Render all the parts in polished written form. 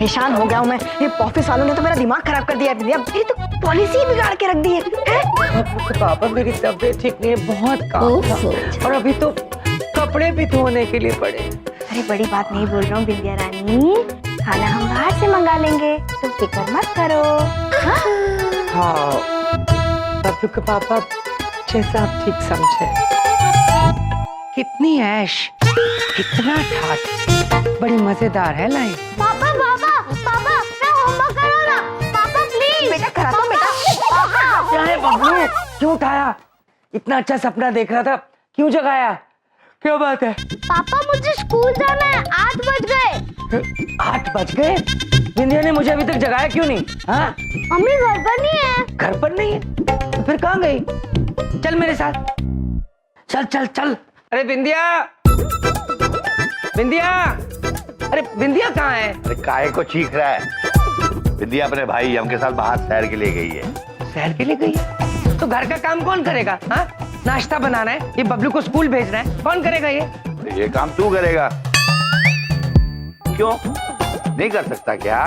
परेशान हो गया हूँ मैं। ये ऑफिस वालों ने तो मेरा दिमाग खराब कर दिया है। मेरी तो पॉलिसी बिगाड़ के रख दी है। तो पापा मेरी तबीयत ठीक नहीं है, बहुत काम था और अभी तो कपड़े भी धोने के लिए पड़े। अरे बड़ी बात नहीं बोल रहा हूँ बिंदिया रानी, खाना हम बाहर से मंगा लेंगे, तुम फिक्र मत करो। हाँ बबलू के पापा जैसा आप ठीक समझे। कितनी ऐश, कितना ठाठ, बड़ी मजेदार है लाइफ। पापा पापा पापा मैं होमवर्क करो ना पापा प्लीज। बेटा करा दो बेटा। क्या है बबलू, क्यों उठाया? इतना अच्छा सपना देख रहा था, क्यों जगाया? क्या बात है? पापा मुझे स्कूल जाना है, 8 बज गए। 8 बज गए? बिंदिया ने मुझे अभी तक जगाया क्यों नहीं? हाँ मम्मी घर पर नहीं है। घर पर नहीं है तो फिर कहाँ गई? चल मेरे साथ, चल चल चल। अरे बिंदिया, बिंदिया, अरे बिंदिया कहाँ है? अरे काहे को चीख रहा है? विद्या अपने भाई यम के साथ बाहर सैर के लिए गई है। सैर के लिए गई है? तो घर का काम कौन करेगा? हाँ नाश्ता बनाना है, ये बबलू को स्कूल भेजना है, कौन करेगा ये? तो ये काम तू करेगा। क्यों नहीं कर सकता क्या?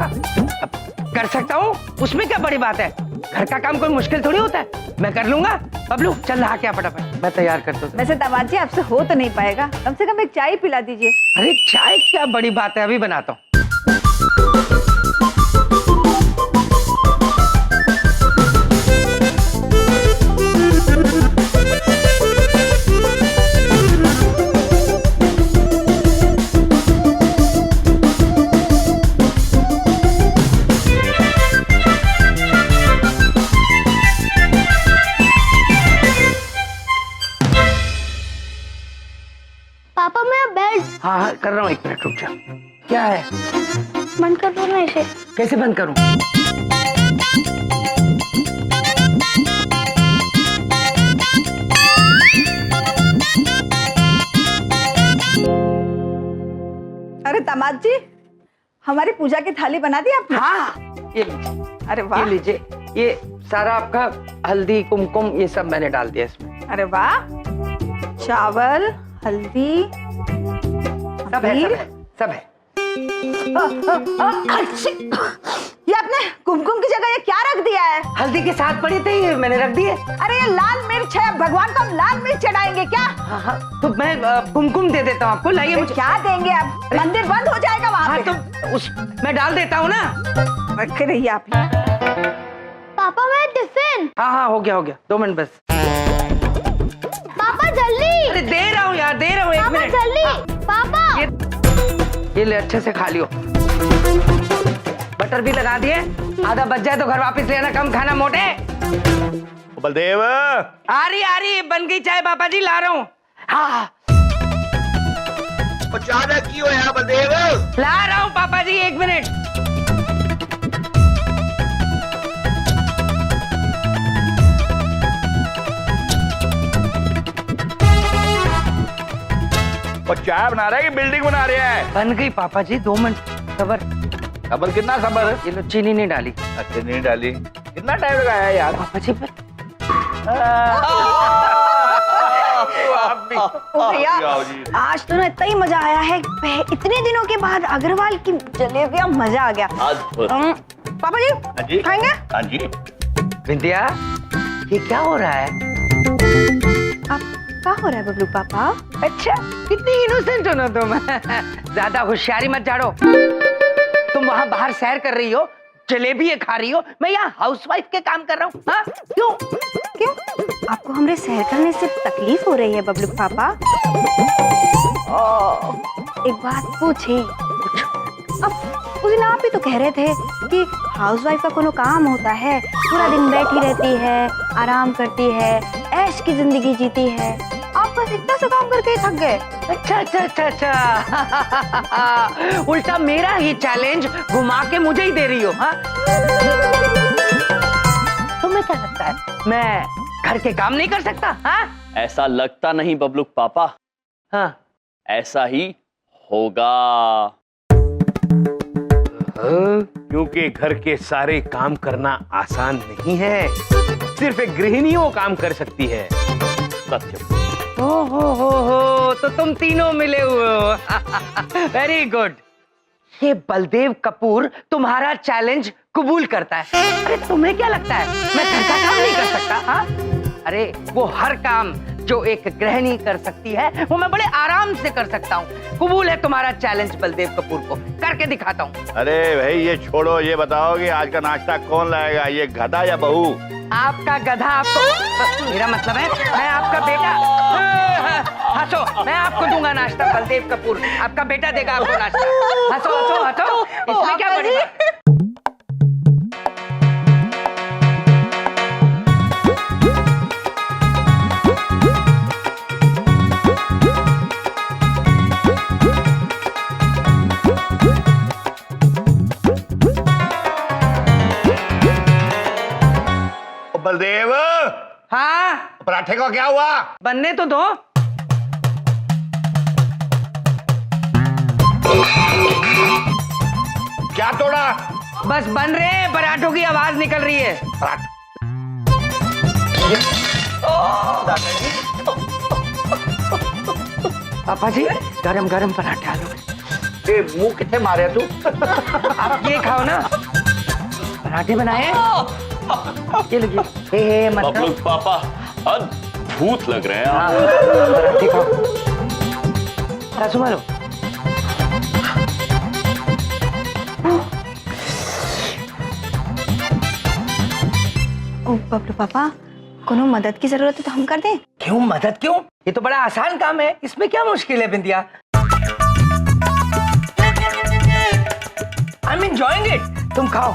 अब कर सकता हूँ, उसमें क्या बड़ी बात है? घर का काम कोई मुश्किल थोड़ी होता है, मैं कर लूंगा। बबलू चल नहा के आ फटाफट, मैं तैयार कर दूँ। वैसे दामाद जी आपसे हो तो नहीं पाएगा, कम से कम एक चाय पिला दीजिए। अरे चाय क्या बड़ी बात है, अभी बनाता हूँ। पापा मेरा बेल्ट हाँ हाँ कर रहा हूँ, 1 मिनट रुक जा। क्या है? बंद कर दो ना इसे। कैसे बंद करूँ? अरे दामाद जी हमारी पूजा की थाली बना दी आपने? हाँ ये लीजिए। अरे वाह। ये लीजिए, ये सारा आपका हल्दी कुमकुम ये सब मैंने डाल दिया इसमें। अरे वाह, चावल हल्दी सब है, सब है, सब है। ये आपने कुमकुम की जगह ये क्या रख दिया है? हल्दी के साथ पड़ी थी, ये मैंने रख दिए। अरे ये लाल मिर्च है, भगवान को हम लाल मिर्च चढ़ाएंगे क्या? हाँ हाँ तो मैं कुमकुम दे देता हूँ आपको, लाइए मुझे। क्या देंगे आप? मंदिर बंद हो जाएगा वहाँ हाँ पे। तो उस मैं डाल देता हूँ ना। रखे रहिए आप। पापा मेरा टिफिन। हाँ हाँ हो गया 2 मिनट बस। पापा जल्दी। अरे दे रहा हूँ यार, दे रहा हूँ, 1 पापा मिनट। जल्दी। पापा ये ले अच्छे से खा लियो। बटर भी लगा दिए, आधा बच जाए तो घर वापस लेना, कम खाना मोटे। बलदेव आ रही बन गई चाय पापा जी, ला रहा हूँ। हाँ अचानक क्यों है बलदेव? ला रहा हूँ पापा जी, 1 मिनट। और चाय बना रहा है कि बिल्डिंग बना रहा है? बन गई पापा जी, 2 मिनट सबर। खबर कितना खबर? ये लो चीनी नहीं डाली। अच्छा नहीं डाली, कितना टाइम लगाया यार? पापा जी पर भैया आज तो ना इतना ही मजा आया है, इतने दिनों के बाद अग्रवाल की जलेबियां, मजा आ गया। पापा जी हाँ जी खाएंगे? हाँ जी। विंध्या ये क्या हो रहा है? आप क्या हो रहा है बबलू पापा? अच्छा कितनी इनोसेंट हो ना तुम। ज्यादा होशियारी मत झाड़ो। तुम वहाँ बाहर सैर कर रही हो, जलेबी खा रही हो, मैं यहाँ हाउसवाइफ के काम कर रहा हूँ। हाँ क्यों? क्यों आपको हमरे सैर करने से तकलीफ हो रही है बबलू पापा? एक बात पूछे? अब उस दिन आप ही तो कह रहे थे कि हाउसवाइफ का कोनो काम होता है, पूरा दिन बैठी रहती है, आराम करती है, ऐश की जिंदगी जीती है। आप बस इतना सा काम करके ही थक गए। अच्छा उल्टा मेरा ही चैलेंज घुमा के मुझे ही दे रही हो। हाँ तुम्हें क्या लगता है मैं घर के काम नहीं कर सकता? हाँ ऐसा लगता नहीं बबलू पापा, हाँ ऐसा ही होगा। क्योंकि घर के सारे काम करना आसान नहीं है, सिर्फ एक गृहिणी वो काम कर सकती है। सत्य। हो तो तुम तीनों मिले हुए हो। Very good. ये बलदेव कपूर तुम्हारा चैलेंज कबूल करता है। अरे तुम्हें क्या लगता है मैं घर का काम नहीं कर सकता? हाँ, अरे वो हर काम जो एक गृहिणी कर सकती है वो मैं बड़े आराम से कर सकता हूँ। कबूल है तुम्हारा चैलेंज बलदेव कपूर को, करके दिखाता हूँ। अरे भाई ये छोड़ो, ये बताओ कि आज का नाश्ता कौन लाएगा, ये गधा या बहू? आपका गधा आपको, मेरा मतलब है मैं आपका बेटा। हंसो, मैं आपको दूंगा नाश्ता। बलदेव कपूर आपका बेटा देगा आपको नाश्ता। हंसो हंसो हंसो, इसमें क्या बड़ी बात है? बलदेव, हाँ, पराठे का क्या हुआ? बनने तो दो। क्या तोड़ा? बस बन रहे हैं, पराठों की आवाज निकल रही है। पापा जी गरम गरम पराठे आलू के। ये मुंह कितने मारे तू? आप ये खाओ ना, पराठे बनाए ये लीजिए। हे मतलब बबलू पापा अद्भुत लग रहे हैं आप। पराठे खाओ। रसुमा लो। ओ बबलू पापा, कोनो मदद की जरूरत है तो हम कर दें? क्यों मदद क्यों? ये तो बड़ा आसान काम है, इसमें क्या मुश्किल है बिंदिया? I'm enjoying it। तुम खाओ।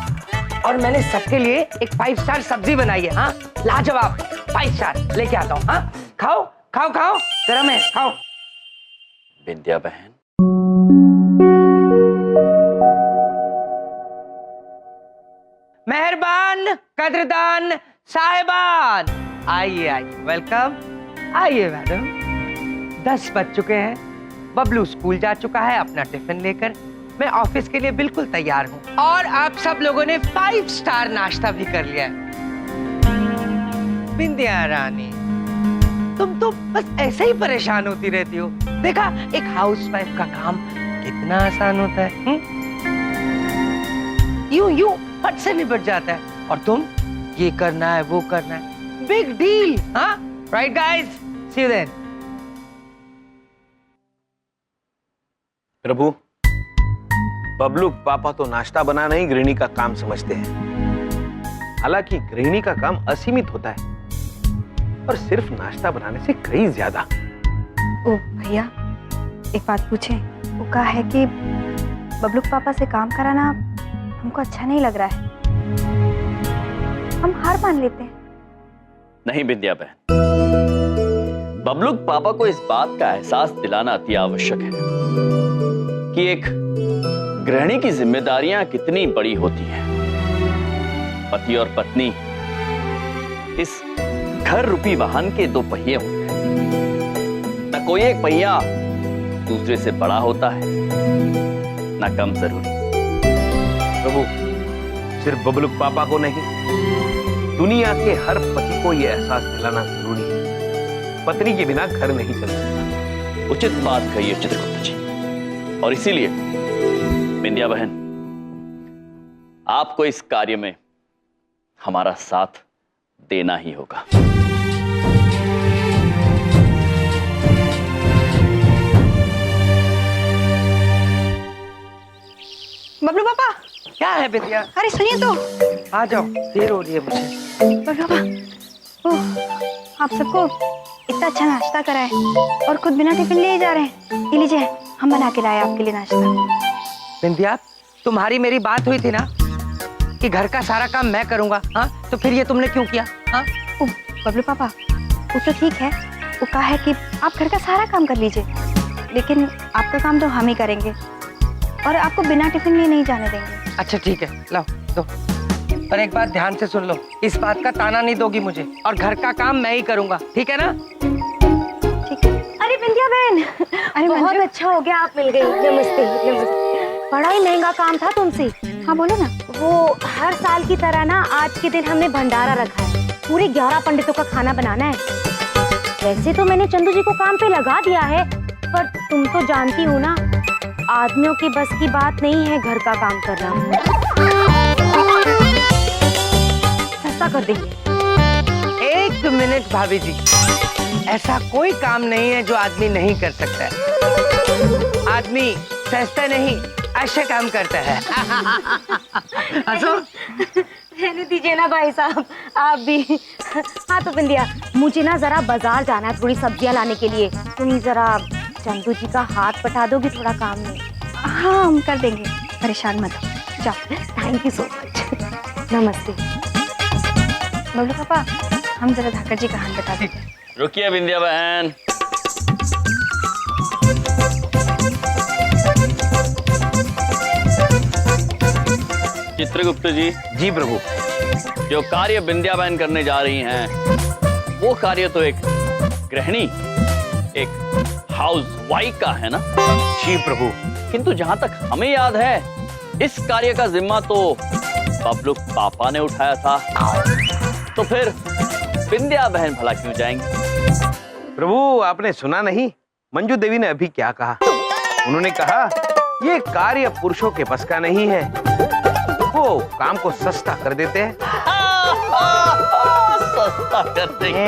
और मैंने सबके लिए एक 5 स्टार सब्जी बनाई है। हाँ, लाजवाब 5 स्टार लेके आता हूँ। हाँ, खाओ खाओ खाओ, गरम है, खाओ। बिंदिया बहन, मेहरबान कदरदान साहिबान, आइए आइए, वेलकम। आइए मैडम। 10 बज चुके हैं, बबलू स्कूल जा चुका है अपना टिफिन लेकर। मैं ऑफिस के लिए बिल्कुल तैयार हूँ और आप सब लोगों ने 5 स्टार नाश्ता भी कर लिया है। बिंदिया रानी, तुम तो बस ऐसे ही परेशान होती रहती हो। देखा, एक हाउसवाइफ का काम कितना आसान होता है। यूं फट से निपट जाता है, और तुम ये करना है वो करना है, बिग डील। हाँ, right guys, see you then. प्रभु, बबलू पापा तो नाश्ता बनाना ही गृहिणी का काम समझते हैं। हालांकि गृहिणी का काम असीमित होता है, और सिर्फ नाश्ता बनाने से कहीं ज्यादा। ओ भैया, एक बात पूछें? वो कहा है कि बबलू पापा से काम कराना हमको अच्छा नहीं लग रहा है, हम हार मान लेते हैं। नहीं बिंदिया बहन, बबलू पापा को इस बात का एहसास दिलाना अति आवश्यक है कि एक गृहिणी की जिम्मेदारियां कितनी बड़ी होती हैं। पति और पत्नी इस घर रूपी वाहन के 2 पहिए होते हैं। न कोई एक पहिया दूसरे से बड़ा होता है, न कम जरूरी। प्रभु, सिर्फ बबलू पापा को नहीं, दुनिया के हर पति को यह एहसास दिलाना जरूरी है, पत्नी के बिना घर नहीं चल सकता। उचित बात कही है चित्रगुप्त जी, और इसीलिए बिंदिया बहन, आपको इस कार्य में हमारा साथ देना ही होगा। बबलू पापा, क्या है बिंदिया? अरे सुनिए तो। आ जाओ, देर हो रही है मुझे। बबलू पापा, ओह, आप सबको इतना अच्छा नाश्ता कराए और खुद बिना टिफिन लिए जा रहे हैं। ये लीजिए, हम बना के लाए आपके लिए नाश्ता। बिंदिया, तुम्हारी मेरी बात हुई थी ना कि घर का सारा काम मैं करूंगा। हाँ, तो फिर ये तुमने क्यों किया? हाँ, ओह बबलू पापा, वो तो ठीक है, वो कहा है कि आप घर का सारा काम कर लीजिए, लेकिन आपका काम तो हम ही करेंगे और आपको बिना टिफिन लिए नहीं जाने देंगे। अच्छा ठीक है, लाओ दो। पर एक बात ध्यान से सुन लो, इस बात का ताना नहीं दोगी मुझे, और घर का काम मैं ही करूंगा, ठीक है ना? ठीक है। अरे बिंदिया बहन, अरे बहुत मंजू, अच्छा हो गया आप मिल गई। नमस्ते नमस्ते। बड़ा ही महंगा काम था तुमसे। हाँ बोलो ना। वो हर साल की तरह ना आज के दिन हमने भंडारा रखा है, पूरे 11 पंडितों का खाना बनाना है। वैसे तो मैंने चंदू जी को काम पे लगा दिया है, पर तुम तो जानती हो ना, आदमियों की बस की बात नहीं है घर का काम करना। सस्ता कर देंगे। एक मिनट भाभी जी, ऐसा कोई काम नहीं है जो आदमी नहीं कर सकता है। आदमी सस्ता नहीं अच्छा काम करता है। हंसो। रहने दीजिए ना भाई साहब, आप भी। हाँ तो बिंदिया, मुझे ना जरा बाजार जाना है थोड़ी सब्जियां लाने के लिए। तुम जरा चंदू जी का हाथ बटा दोगी थोड़ा काम में? हाँ हम कर देंगे, परेशान मत हो। जाओ। Thank you so much. नमस्ते। बबलू पापा, हम जरा धाकर जी का हाथ बता देते। रुकिए बिंदिया बहन। चित्रगुप्त जी, जी प्रभु। जो कार्य बिंदिया बहन करने जा रही हैं, वो कार्य तो एक गृहिणी, एक हाउस वाइफ का है ना? जी प्रभु। किंतु जहां तक हमें याद है, इस कार्य का जिम्मा तो बबलू पापा ने उठाया था। तो फिर बिंदिया बहन भला क्यों जाएंगी? प्रभु आपने सुना नहीं, मंजू देवी ने अभी क्या कहा? उन्होंने कहा ये कार्य पुरुषों के बस का नहीं है, वो काम को सस्ता कर देते हैं। सस्ता कर देंगे।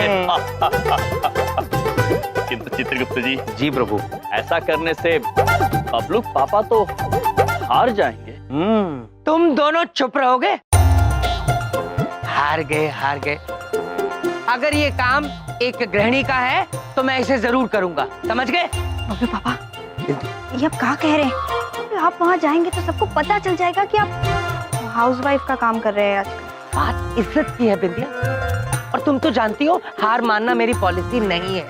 किंतु चित्रगुप्त जी, जी प्रभु। ऐसा करने से बबलू पापा तो हार जाएंगे। तुम दोनों चुप रहोगे? हार गए, हार गए। अगर ये काम एक गृहिणी का है तो मैं इसे जरूर करूंगा, समझ गए? बबलू पापा, ये आप क्या कह रहे हैं? आप वहाँ जाएंगे तो सबको पता चल जाएगा कि आप हाउसवाइफ का काम कर रहे हैं आजकल। बात इज्जत की है बिंदिया, और तुम तो जानती हो हार मानना मेरी पॉलिसी नहीं है।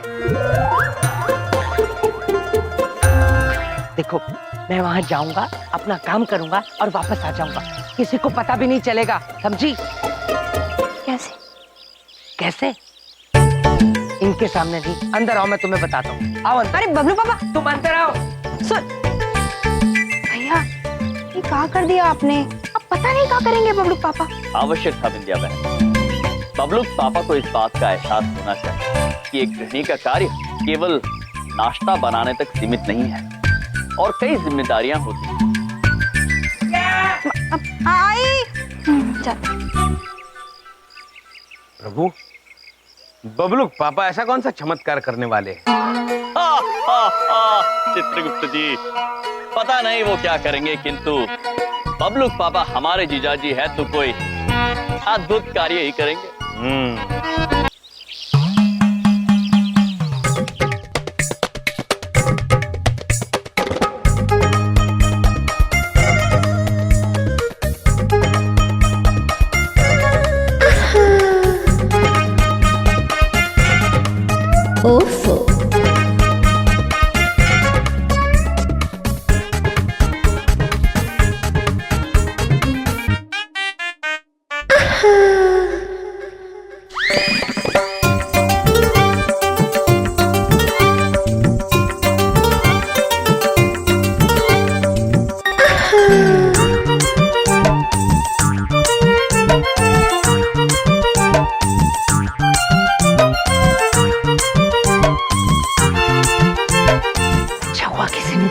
देखो, मैं वहां जाऊंगा, अपना काम करूंगा और वापस आ जाऊंगा। किसी को पता भी नहीं चलेगा, समझी? कैसे? कैसे? इनके सामने नहीं, अंदर आओ, मैं तुम्हें बताता हूँ। आओ अंदर। अरे बबलू पापा, तुम अंदर आओ। सुन भैया, ये क्या कर दिया आपने? अब पता नहीं क्या करेंगे बबलू पापा। आवश्यक था बिंदिया बहन, बबलू पापा को इस बात का एहसास होना चाहिए कि एक गृहिणी का कार्य केवल नाश्ता बनाने तक सीमित नहीं है और कई जिम्मेदारियां होती हैं। आई जाते। प्रभु, बबलू पापा ऐसा कौन सा चमत्कार करने वाले हैं? चित्रगुप्त जी, पता नहीं वो क्या करेंगे, किंतु बबलू पापा हमारे जीजाजी है तो कोई अद्भुत कार्य ही करेंगे।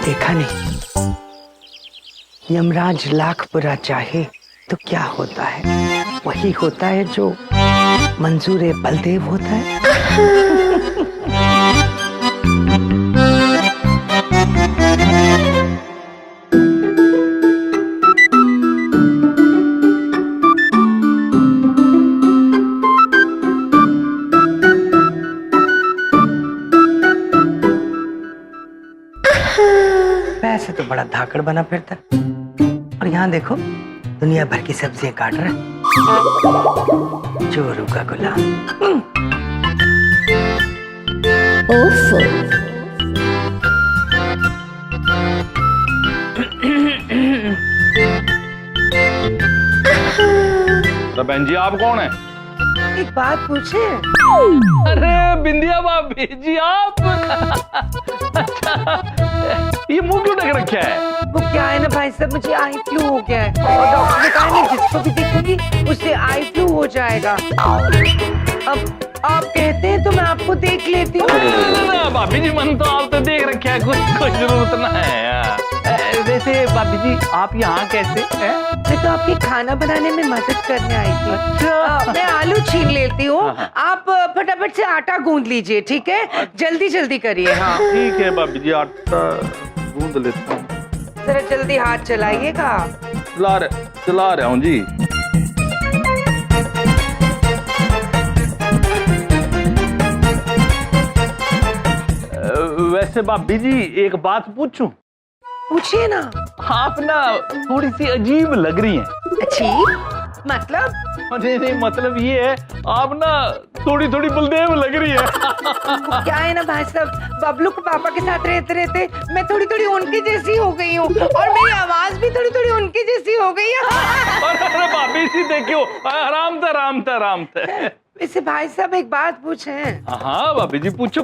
देखा नहीं, यमराज लाख बुरा चाहे तो क्या होता है, वही होता है जो मंजूर बलदेव होता है। वैसे तो बड़ा धाकड़ बना फिरता, और यहाँ देखो दुनिया भर की सब्जियां काट रहा है, चोरों का गुलाम। तो बहन जी आप कौन है? एक बात पूछे? अरे बिंदिया भाभी जी आप। ये मुंह क्यों ढक रखा है? वो क्या है ना भाई साहब, मुझे आई फ्लू हो गया है और डॉक्टर ने कहा नहीं जिसको भी देखूंगी उससे आई फ्लू हो जाएगा। अब आप कहते हैं तो मैं आपको देख लेती हूँ। भाभी जी मन तो आप तो देख रखे है, कुछ जरूरत ना है यार। वैसे भाभी जी आप यहाँ कैसे हैं? मैं तो आपके खाना बनाने में मदद करने आई थी। अच्छा। मैं आलू छील लेती हूँ, हाँ। आप फटाफट से आटा गूंद लीजिए, ठीक है? जल्दी जल्दी करिए। हाँ, ठीक है भाभी जी, आटा गूंद लेता हूँ। जरा जल्दी हाथ चलाइएगा। चला रहा हूँ जी। वैसे भाभी जी एक बात पूछूं? पूछिए ना। आप ना थोड़ी सी अजीब लग रही हैं। अच्छी मतलब? नहीं, मतलब ये है आप ना थोड़ी थोड़ी बलदेव लग रही है। क्या है ना भाई साहब, बबलू के पापा के साथ रहते रहते मैं थोड़ी थोड़ी उनकी जैसी हो गई हूँ और मेरी आवाज भी थोड़ी थोड़ी उनकी जैसी हो गई है। अरे भाभी जी देखियो, आराम से। वैसे भाई साहब एक बात पूछे? हाँ भाभी जी पूछो।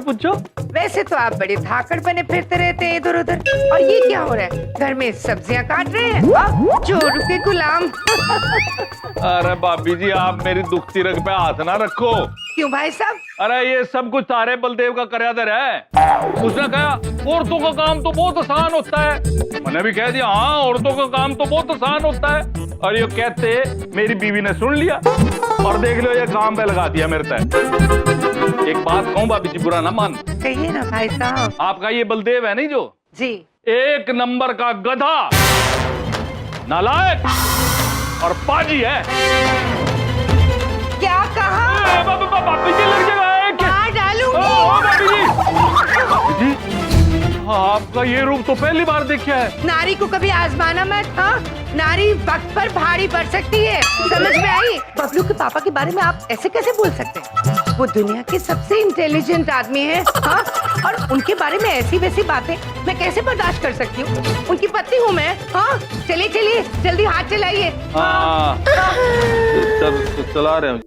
वैसे तो आप बड़े धाकड़ बने फिरते रहते हैं इधर उधर, और ये क्या हो रहा है? घर में सब्जियां काट रहे हैं? चोर के गुलाम। अरे भाभी जी आप मेरी दुखती रग पे हाथ ना रखो। क्यों भाई साहब? अरे ये सब कुछ तारे बलदेव का करादर है। उसने कहा औरतों का काम तो बहुत आसान होता है। मैंने भी कह दिया हाँ औरतों का काम तो बहुत आसान होता है। और ये कहते मेरी बीवी ने सुन लिया और देख लो ये काम पे लगा दिया मेरे तय। एक बात कहूँ भाभी जी, बुरा ना मान। कहिए ना भाई साहब। आपका ये बलदेव है नहीं जो, जी, एक नंबर का गधा, नालायक और पाजी है। क्या कहा? भाभी जी लग जाएगा। मार डालूंगी। भाभी जी आपका ये रूप तो पहली बार देखा है। नारी को कभी आजमाना मत। हाँ, नारी वक्त पर भारी पड़ सकती है, समझ में आई? बबलू के पापा के बारे में आप ऐसे कैसे बोल सकते हैं? वो दुनिया के सबसे इंटेलिजेंट आदमी है। हाँ, और उनके बारे में ऐसी वैसी बातें मैं कैसे बर्दाश्त कर सकती हूँ? उनकी पत्नी हूँ मैं। हाँ, चलिए जल्दी हाथ चलाइए। हाँ, चला रहे हैं।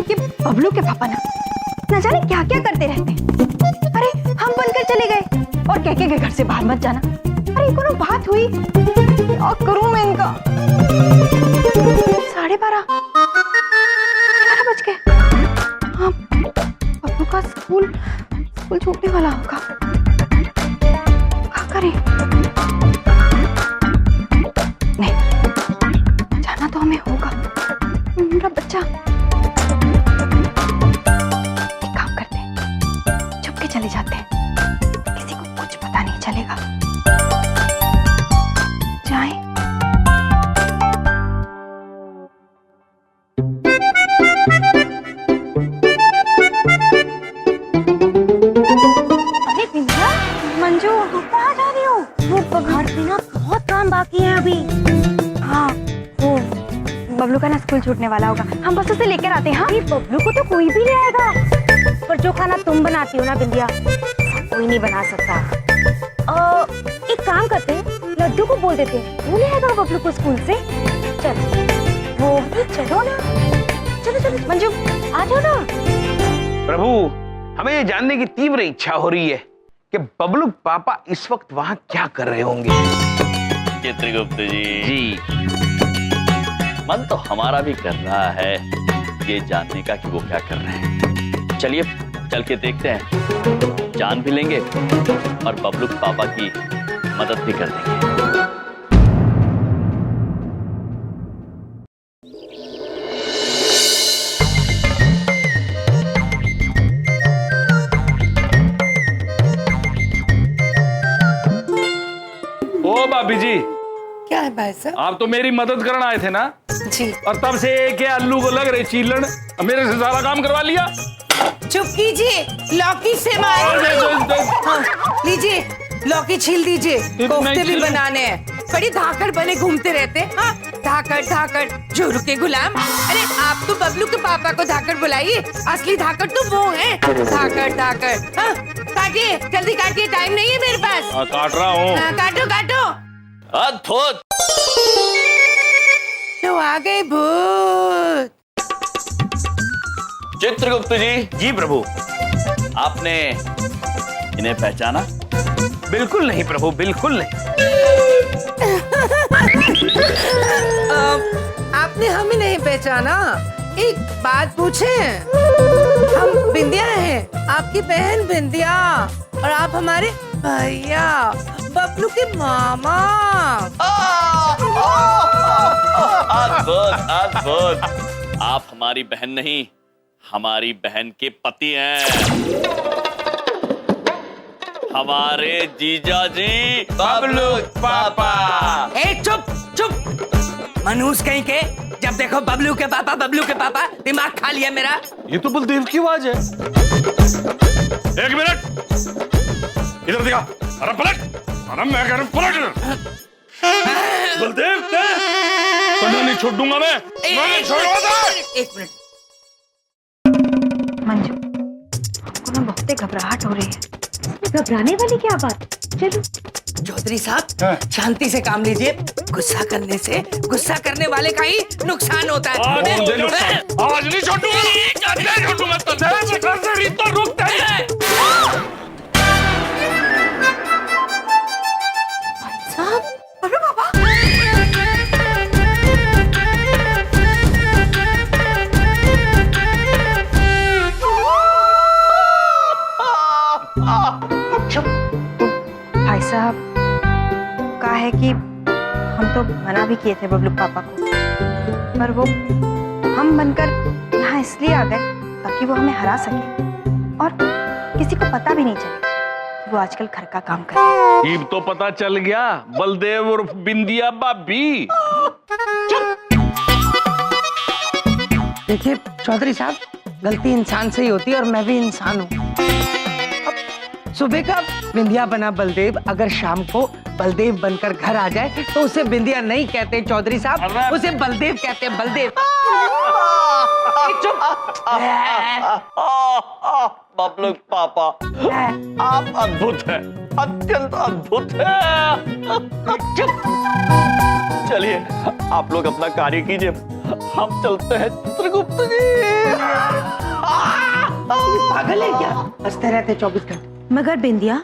ये बबलू के पापा ना जाने क्या क्या करते रहते हैं। अरे हम बनकर चले गए और कह के घर से बाहर मत जाना। अरे कोनो बात हुई? क्या करूं मैं इनका? 12:30 बज गए। हाँ, बबलू का स्कूल छूटने वाला होगा। क्या करें? नहीं, जाना तो हमें होगा। मेरा बच्चा। चले जाते हैं, किसी को कुछ पता नहीं चलेगा। जाएं। अरे बिंदिया, मंजू कहाँ जा रही हो? वो घर पे ना बहुत काम बाकी है अभी। हाँ, वो बबलू का ना स्कूल छूटने वाला होगा, हम बस उसे लेकर आते हैं। हाँ, बबलू को तो कोई भी ले आएगा, पर जो खाना तुम बनाती हो ना बिंदिया, कोई नहीं बना सकता। एक काम करते हैं, लड्डू को बोल देते हैं, वो ले आएगा बबलू को स्कूल से। चलो ना, चलो मंजू आ जाओ ना। प्रभु, हमें ये जानने की तीव्र इच्छा हो रही है कि बबलू पापा इस वक्त वहां क्या कर रहे होंगे। चित्रगुप्त जी, मन तो हमारा भी कर रहा है ये जानने का कि वो क्या कर रहे हैं। चलिए चल के देखते हैं, जान भी लेंगे और बबलू पापा की मदद भी कर देंगे। ओ भाभी जी, क्या है भाई साहब? आप तो मेरी मदद करने आए थे ना जी। और तब से एक के अल्लू को लग रही चीलन, मेरे से सारा काम करवा लिया। चुप कीजिए, लौकी से मारेंगे। हाँ, लीजिए लौकी छील दीजिए, कोफ्ते भी बनाने हैं। बड़ी धाकड़ बने घूमते रहते। हाँ, धाकड़ जोरू के गुलाम। अरे आप तो बबलू के पापा को धाकड़ बुलाइए, असली धाकड़ तो वो है। धाकड़। हाँ, काटिए, जल्दी काटिए, टाइम नहीं है मेरे पास। काट रहा हूँ। काटो। अद्भुत। तो आ गए भूत। चित्रगुप्त जी। जी प्रभु। आपने इन्हें पहचाना? बिल्कुल नहीं प्रभु, बिल्कुल नहीं। आपने हमें नहीं पहचाना? एक बात पूछे, हम बिंदिया हैं, आपकी बहन बिंदिया, और आप हमारे भैया, बबलू के मामा। अद्भुत अद्भुत। आप हमारी बहन नहीं, हमारी बहन के पति हैं, हमारे जीजा जी बबलू पापा। ए चुप चुप, मनूस कहीं के। जब देखो बबलू के पापा, बबलू के पापा, दिमाग खा लिया मेरा। ये तो बलदेव की आवाज है। एक मिनट, इधर दिखा। अरे पलट, अरे मैं कह रहा हूं पलट इधर। बलदेव तुझे नहीं छोड़ दूंगा मैं नहीं छोड़ूंगा। एक मिनट। मंजू, हमको ना बहुत घबराहट हो रही है। घबराने वाली क्या बात? चलो चौधरी साहब, शांति से काम लीजिए। गुस्सा करने से गुस्सा करने वाले का ही नुकसान होता है। आज नहीं छोड़ूंगा, आज नहीं छोड़ूंगा, नहीं छोड़ूंगा। तो रुकता है। भाई साहब, कहा है कि हम तो मना भी किए थे बबलू पापा को, पर वो हम बनकर यहाँ इसलिए आ गए ताकि वो हमें हरा सके और किसी को पता भी नहीं चले कि वो आजकल घर का काम कर रहे हैं। अब तो पता चल गया, बलदेव और बिंदिया भाभी। देखिए चौधरी साहब, गलती इंसान से ही होती है और मैं भी इंसान हूँ। सुबह का बिंदिया बना बलदेव अगर शाम को बलदेव बनकर घर आ जाए तो उसे बिंदिया नहीं कहते चौधरी साहब, उसे बलदेव कहते हैं, बलदेव। बबलू पापा, आप अद्भुत हैं, अत्यंत अद्भुत हैं। चलिए आप लोग अपना कार्य कीजिए, हम चलते हैं चित्रगुप्त जी। पागल है क्या? हंसते रहते 24 घंटे। मगर बिंदिया,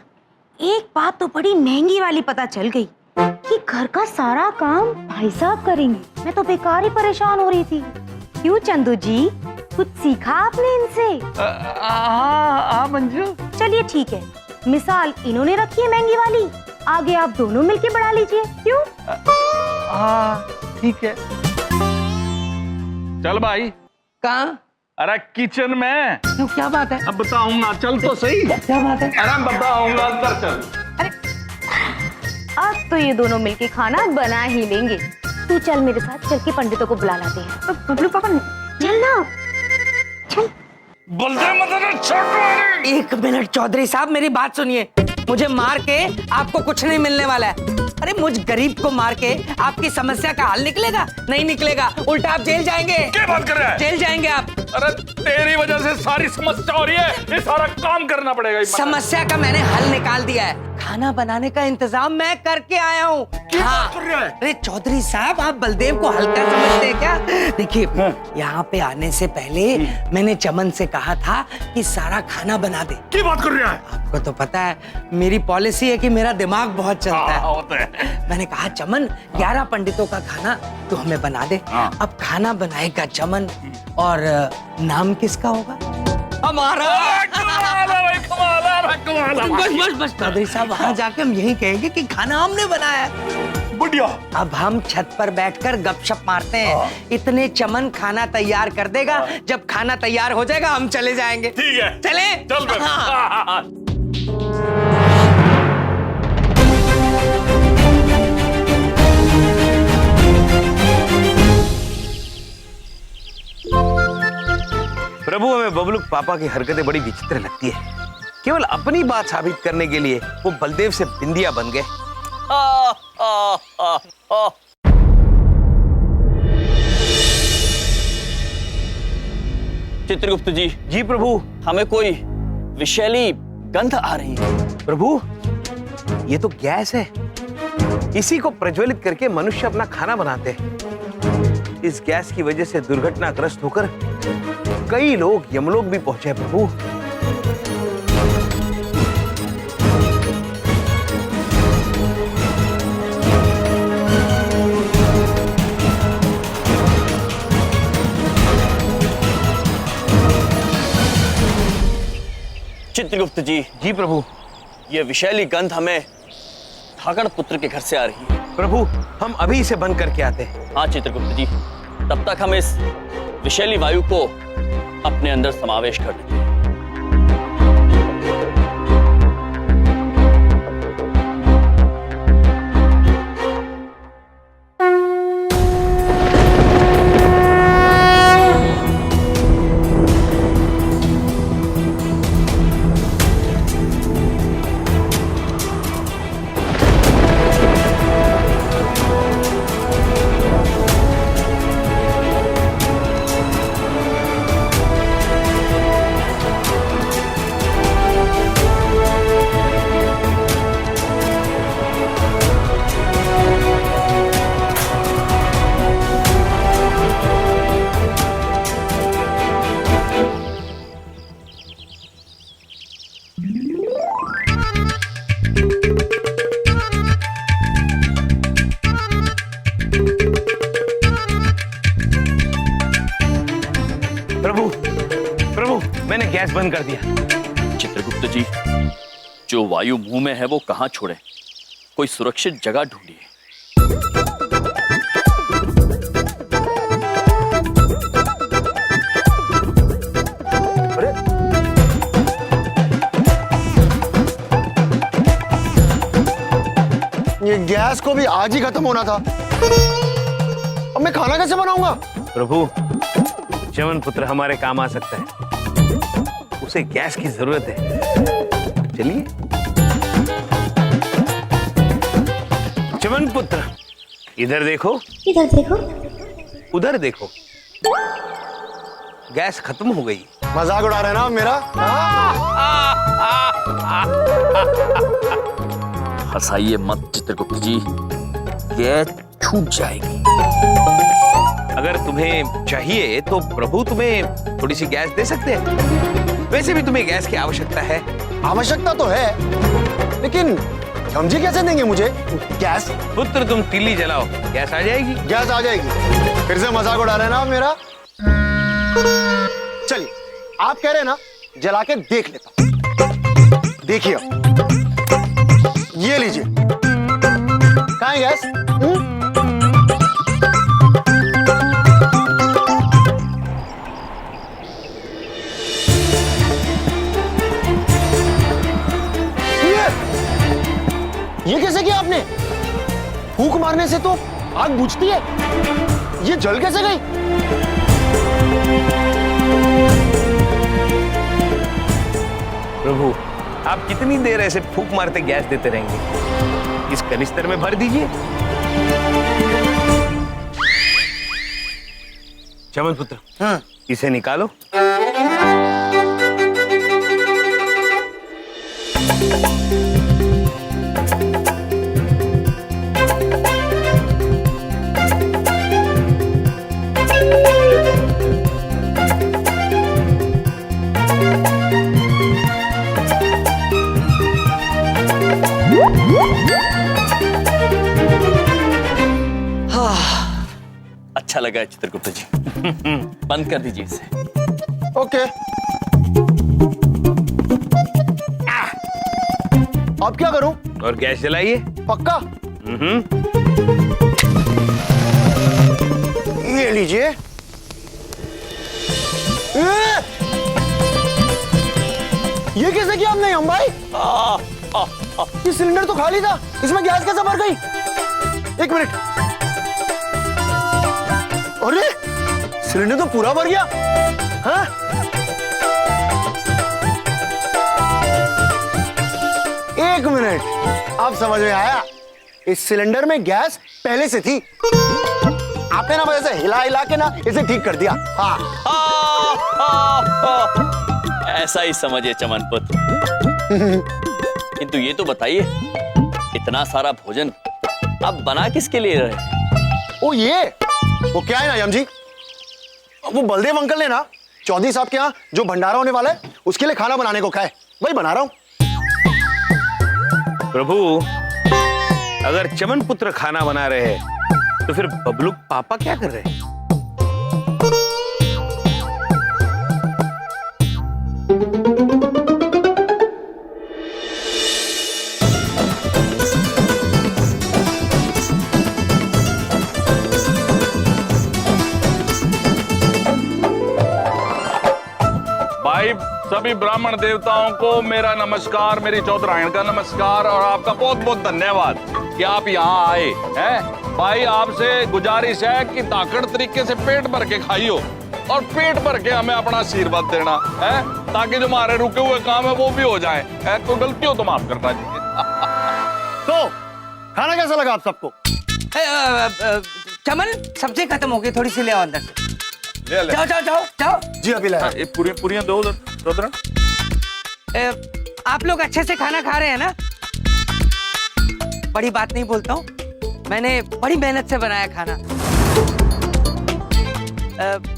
एक बात तो बड़ी महंगी वाली पता चल गई कि घर का सारा काम भाई साहब करेंगे। मैं तो बेकार ही परेशान हो रही थी। क्यों चंदू जी, कुछ सीखा आपने इनसे? हाँ मंजू। चलिए ठीक है, मिसाल इन्होंने रखी है महंगी वाली, आगे आप दोनों मिलके बढ़ा लीजिए। क्यों? हाँ ठीक है। चल भाई। कहाँ? अरे किचन में। क्यों, क्या बात है? अब बताऊंगा, चल तो सही। क्या बात है? अरे बताऊंगा, अंदर चल। आज तो ये दोनों मिलके खाना बना ही लेंगे। तू चल मेरे साथ, चल के पंडितों को बुला लाते हैं। तो बबलू पापा, चल ना। बलदेव मतलब छोटू। एक मिनट चौधरी साहब, मेरी बात सुनिए। मुझे मार के आपको कुछ नहीं मिलने वाला है। अरे मुझ गरीब को मार के आपकी समस्या का हल निकलेगा? नहीं निकलेगा, उल्टा आप जेल जाएंगे। क्या बात कर रहे हैं? जेल जाएंगे आप। अरे तेरी वजह से सारी समस्या हो रही है, ये सारा काम करना पड़ेगा। समस्या का मैंने हल निकाल दिया है। खाना बनाने का इंतजाम मैं करके आया हूँ। हाँ। अरे चौधरी साहब, आप बलदेव को हल्का समझते हैं क्या? देखिए, यहाँ पे आने से पहले मैंने चमन से कहा था कि सारा खाना बना दे। क्या बात कर रहा है? आपको तो पता है मेरी पॉलिसी है कि मेरा दिमाग बहुत चलता है। मैंने कहा चमन, 11 पंडितों का खाना तू हमें बना दे। अब खाना बनाएगा चमन, और नाम किसका होगा? हमारा। बस बस चौधरी साहब, वहाँ जाके हम यही कहेंगे कि खाना हमने बनाया है। बढ़िया। अब हम छत पर बैठकर गपशप मारते हैं। इतने चमन खाना तैयार कर देगा। जब खाना तैयार हो जाएगा हम चले जाएंगे। ठीक है, चले। चल बस। हाँ। प्रभु, हमें बबलू पापा की हरकतें बड़ी विचित्र लगती है। केवल अपनी बात साबित करने के लिए वो बलदेव से बिंदिया बन गए। चित्रगुप्त जी। जी प्रभु। हमें कोई विषैली गंध आ रही है। प्रभु, ये तो गैस है। इसी को प्रज्वलित करके मनुष्य अपना खाना बनाते हैं। इस गैस की वजह से दुर्घटनाग्रस्त होकर कई लोग यमलोक भी पहुंचे प्रभु। चित्रगुप्त जी। जी प्रभु। ये विषैली गंध हमें धाकड़ पुत्र के घर से आ रही है। प्रभु, हम अभी इसे बंद करके आते हैं। हाँ चित्रगुप्त जी, तब तक हम इस विषैली वायु को अपने अंदर समावेश कर लेते हैं। मैंने गैस बंद कर दिया। चित्रगुप्त जी, जो वायु मुंह में है वो कहां छोड़े? कोई सुरक्षित जगह ढूंढिए। अरे ये गैस को भी आज ही खत्म होना था। अब मैं खाना कैसे बनाऊंगा? प्रभु, च्यवन पुत्र हमारे काम आ सकता है, उसे गैस की जरूरत है। चलिए। च्यवन पुत्र, इधर देखो, इधर देखो, उधर देखो, गैस खत्म हो गई। मजाक उड़ा रहे ना आप मेरा? हंसाइए मत चित्रगुप्त जी, गैस छूट जाएगी। अगर तुम्हें चाहिए तो प्रभु तुम्हें थोड़ी सी गैस दे सकते हैं। वैसे भी तुम्हें गैस की आवश्यकता है। आवश्यकता तो है, लेकिन हम जी कैसे देंगे मुझे गैस? पुत्र, तुम तीली जलाओ, गैस आ जाएगी। गैस आ जाएगी? फिर से मजाक उड़ा रहे हैं ना आप मेरा? चलिए, आप कह रहे हैं ना, जला के देख लेता हूं। देखिए, ये लीजिए। कहाँ है गैस? ये कैसे किया आपने? फूंक मारने से तो आग बुझती है, ये जल कैसे गई? प्रभु, आप कितनी देर ऐसे फूंक मारते गैस देते रहेंगे? इस कनिस्तर में भर दीजिए। च्यवन पुत्र, इसे निकालो। अच्छा लगा है चित्रगुप्त जी, बंद कर दीजिए इसे। ओके। अब क्या करूं? और गैस जलाइए। पक्का? ये लीजिए। ये कैसे किया आपने हम भाई? ये सिलेंडर तो खाली था, इसमें गैस कैसे भर गई? एक मिनट। अरे सिलेंडर तो पूरा भर गया। हाँ? एक मिनट, अब समझ में आया। इस सिलेंडर में गैस पहले से थी, आपने ना वजह से हिला हिला के ना इसे ठीक कर दिया। हाँ। ऐसा ही समझिए च्यवन पुत्र। किंतु ये तो बताइए, इतना सारा भोजन आप बना किसके लिए रहे? ओ ये, वो क्या है ना यम जी, वो बलदेव अंकल ने ना चौधरी साहब के यहाँ जो भंडारा होने वाला है उसके लिए खाना बनाने को कहा है, वही बना रहा हूँ। प्रभु, अगर च्यवन पुत्र खाना बना रहे हैं तो फिर बबलू पापा क्या कर रहे हैं? सभी ब्राह्मण देवताओं को मेरा नमस्कार, मेरी चौधरायण का नमस्कार और आपका बहुत बहुत धन्यवाद कि आप यहाँ आए हैं। भाई आपसे गुजारिश है कि ताकड़ तरीके से पेट भर के खाइयो और पेट भर के हमें अपना आशीर्वाद देना है, ताकि जो हमारे रुके हुए काम है वो भी हो जाए। कोई गलती हो तो माफ करना चाहिए। तो खाना कैसा लगा आप सबको? चमन, सब्जी खत्म हो गई, थोड़ी सी ले आओ अंदर से। ले ले। जाओ जाओ जाओ जाओ। जी अभी लाया। ये पूरियां दो उधर। आप लोग अच्छे से खाना खा रहे हैं ना? बड़ी बात नहीं बोलता हूँ, मैंने बड़ी मेहनत से बनाया खाना।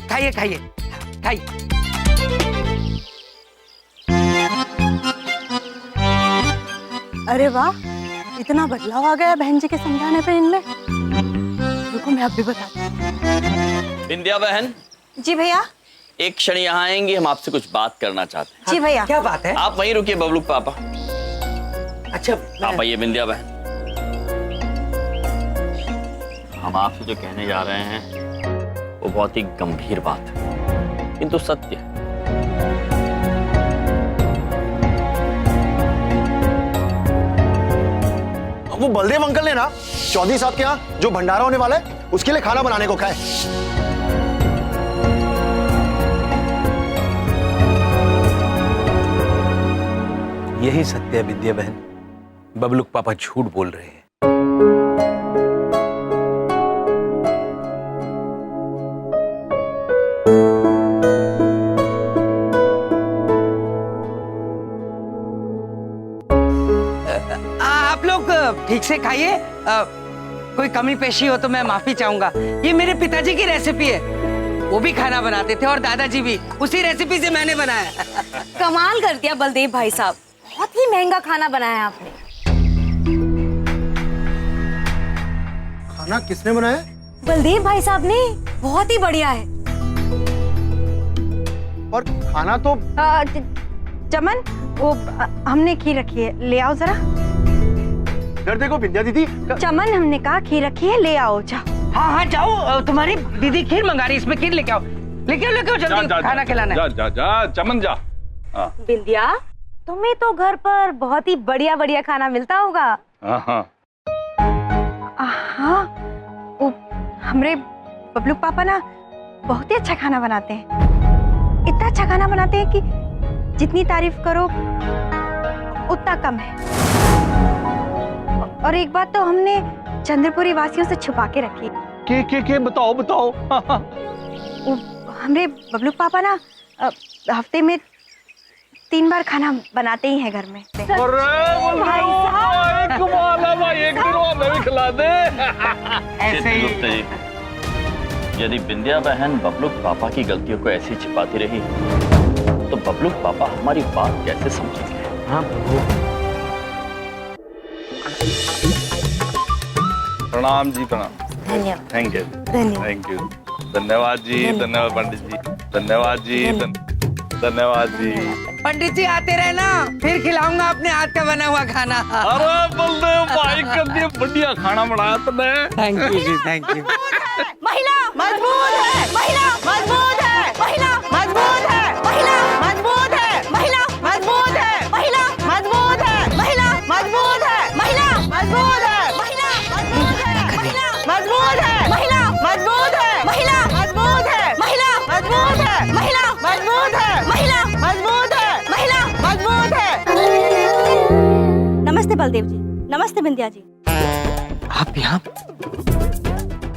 खाइए खाइए खाइए। अरे वाह, इतना बदलाव आ गया बहन जी के समझाने पे इनमें। रुको मैं अब भी बताती हूँ। बिंदिया बहन। जी भैया। एक क्षण यहाँ आएंगे, हम आपसे कुछ बात करना चाहते हैं। जी भैया। क्या बात है? आप वहीं रुकिए बबलू पापा। अच्छा आप आइए बिंदिया बहन। हम आपसे जो कहने जा रहे हैं वो बहुत ही गंभीर बात है, किंतु सत्य है। वो बलदेव अंकल ने ना चौधरी साहब के यहाँ जो भंडारा होने वाला है उसके लिए खाना बनाने को कहा है। यही सत्य है विद्या बहन, बबलूक पापा झूठ बोल रहे हैं। आप लोग ठीक से खाइए। कोई कमी पेशी हो तो मैं माफी चाहूंगा। ये मेरे पिताजी की रेसिपी है, वो भी खाना बनाते थे और दादाजी भी, उसी रेसिपी से मैंने बनाया। कमाल कर दिया बलदेव भाई साहब, बहुत ही महंगा खाना बनाया आपने। खाना किसने बनाया? बलदेव भाई साहब ने, बहुत ही बढ़िया है। और खाना तो चमन, वो हमने खीर रखी है, ले आओ जरा। इधर देखो विद्या दीदी। चमन, हमने कहा खीर रखी है, ले आओ जाओ। हाँ हाँ जाओ, तुम्हारी दीदी खीर मंगा रही, इसमें खीर लेके आओ। लेके आओ जल्दी, खाना खिलाना है। जा चमन जा। बिंदिया, तुम्हें तो घर पर बहुत ही बढ़िया बढ़िया खाना मिलता होगा। हाँ, वो हमरे बबलू पापा ना बहुत ही अच्छा खाना बनाते हैं। इतना अच्छा खाना बनाते हैं कि जितनी तारीफ करो उतना कम है। और एक बात तो हमने चंद्रपुरी वासियों से छुपा के रखी। के बताओ। वो हमरे बबलू पापा ना हफ्ते में 3 बार खाना बनाते ही हैं घर में। भाई एक दिन हमें भी खिला दे। ऐसे ही। गुप्ता जी, यदि बिंदिया बहन बबलूक पापा की गलतियों को ऐसे ही छिपाती रही तो बबलूक पापा हमारी बात कैसे समझेंगे? हाँ प्रणाम जी, प्रणाम। धन्यवाद। Thank you. धन्यवाद। Thank you. धन्यवाद जी, धन्यवाद पंडित जी, धन्यवाद जी, धन्यवाद जी। पंडित जी आते रहे ना, फिर खिलाऊंगा अपने हाथ का बना हुआ खाना। अरे बलदेव भाई, कभी बढ़िया खाना बनाया तुमने। थैंक यू जी, थैंक यू। महिला मजबूत है, महिला मजबूत है, महिला मजबूत है, महिला मजबूत है, महिला मजबूत है, महिला मजबूत है, महिला मजबूत है, महिला मजबूत है, महिला मजबूत है, महिला मजबूत है, महिला मजबूत है, महिला मजबूत है, महिला मजबूत है, महिला मजबूत है, महिला मजबूत है, महिला मजबूत है। नमस्ते बलदेव जी। नमस्ते बिंदिया जी। आप यहाँ?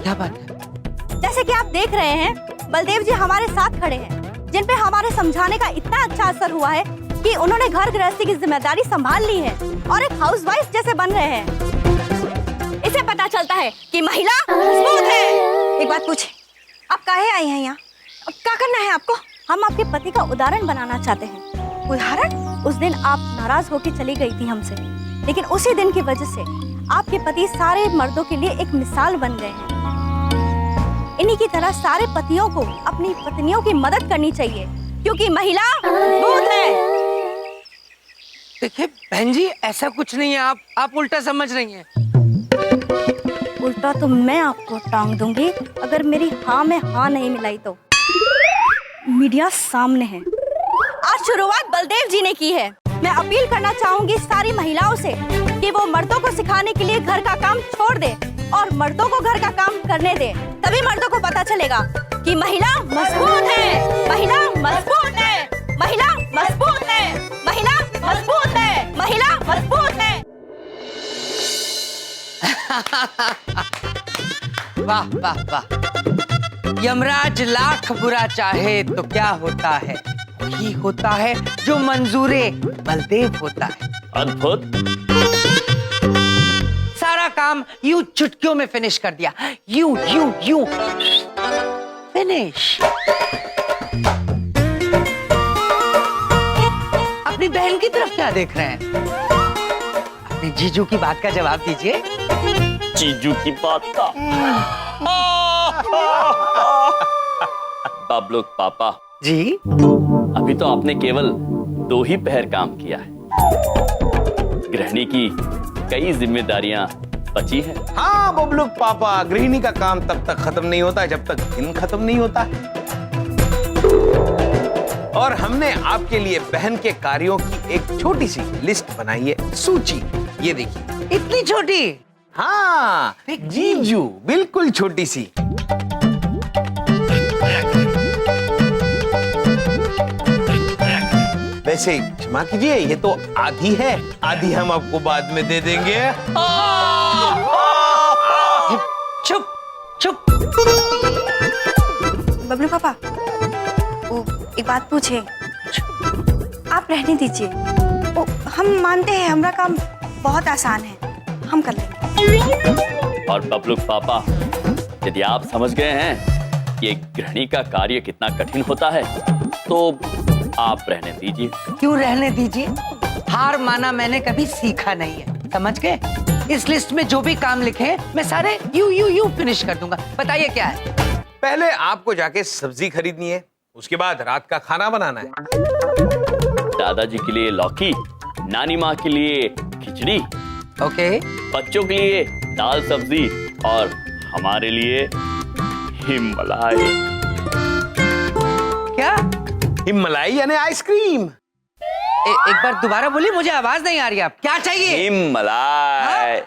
क्या बात है? जैसे कि आप देख रहे हैं, बलदेव जी हमारे साथ खड़े हैं, जिन पे हमारे समझाने का इतना अच्छा असर हुआ है कि उन्होंने घर गृहस्थी की जिम्मेदारी संभाल ली है और एक हाउसवाइफ जैसे बन रहे हैं। इसे पता चलता है कि महिला मजबूत है। एक बात पूछे, आप काहे आई हैं यहाँ? अब क्या करना है आपको? हम आपके पति का उदाहरण बनाना चाहते हैं। उदाहरण? उस दिन आप नाराज होकर चली गई थी हमसे, लेकिन उसी दिन की वजह से आपके पति सारे मर्दों के लिए एक मिसाल बन गए हैं। इन्हीं की तरह सारे पतियों को अपनी पत्नियों की मदद करनी चाहिए, क्योंकि महिला मजबूत है। देखिए बहन जी, ऐसा कुछ नहीं है, आप उल्टा समझ रही हैं। उल्टा तो मैं आपको टांग दूंगी अगर मेरी हाँ में हाँ नहीं मिलाई तो। मीडिया सामने है, आज शुरुआत बलदेव जी ने की है। मैं अपील करना चाहूंगी सारी महिलाओं से कि वो मर्दों को सिखाने के लिए घर का काम छोड़ दे और मर्दों को घर का काम करने दे। तभी मर्दों को पता चलेगा कि महिला मजबूत है, महिला मजबूत है, महिला मजबूत है, महिला मजबूत है, महिला मजबूत है। वाह वाह वाह। यमराज लाख बुरा चाहे तो क्या होता है, वही होता है जो मंजूरे बलदेव होता है। अद्भुत। सारा काम यूं चुटकियों में फिनिश कर दिया, यूं यूं यूं फिनिश। अपनी बहन की तरफ क्या देख रहे हैं? अपने जीजू की बात का जवाब दीजिए। जीजू की बात का बबलूक पापा जी, अभी तो आपने केवल 2 ही पहर काम किया है। गृहिणी की कई जिम्मेदारियां बची हैं। हाँ बबलूक पापा, गृहिणी का काम तब तक खत्म नहीं होता जब तक दिन खत्म नहीं होता है। और हमने आपके लिए बहन के कार्यों की एक छोटी सी लिस्ट बनाई है, सूची। ये देखिए। इतनी छोटी? हाँ जीजू, बिल्कुल छोटी सी। वैसे क्षमा कीजिए, ये तो आधी है, आधी हम आपको बाद में दे देंगे। चुप चुप। बबलू पापा, वो एक बात पूछे, आप रहने दीजिए। वो हम मानते हैं हमारा काम बहुत आसान है, हम कर लेंगे। और बबलूक पापा, यदि आप समझ गए हैं कि एक गृहिणी का कार्य कितना कठिन होता है तो आप रहने दीजिए। क्यों रहने दीजिए? हार माना मैंने कभी सीखा नहीं है, समझ गए? इस लिस्ट में जो भी काम लिखे हैं मैं सारे यू यू यू फिनिश कर दूंगा। बताइए क्या है? पहले आपको जाके सब्जी खरीदनी है, उसके बाद रात का खाना बनाना है। दादाजी के लिए लौकी, नानी माँ के लिए खिचड़ी, ओके। बच्चों के लिए दाल सब्जी और हमारे लिए हिमलाई। क्या? हिमलाई यानी आइसक्रीम। एक बार दोबारा बोलिए, मुझे आवाज नहीं आ रही। आप क्या चाहिए? हिमलाई।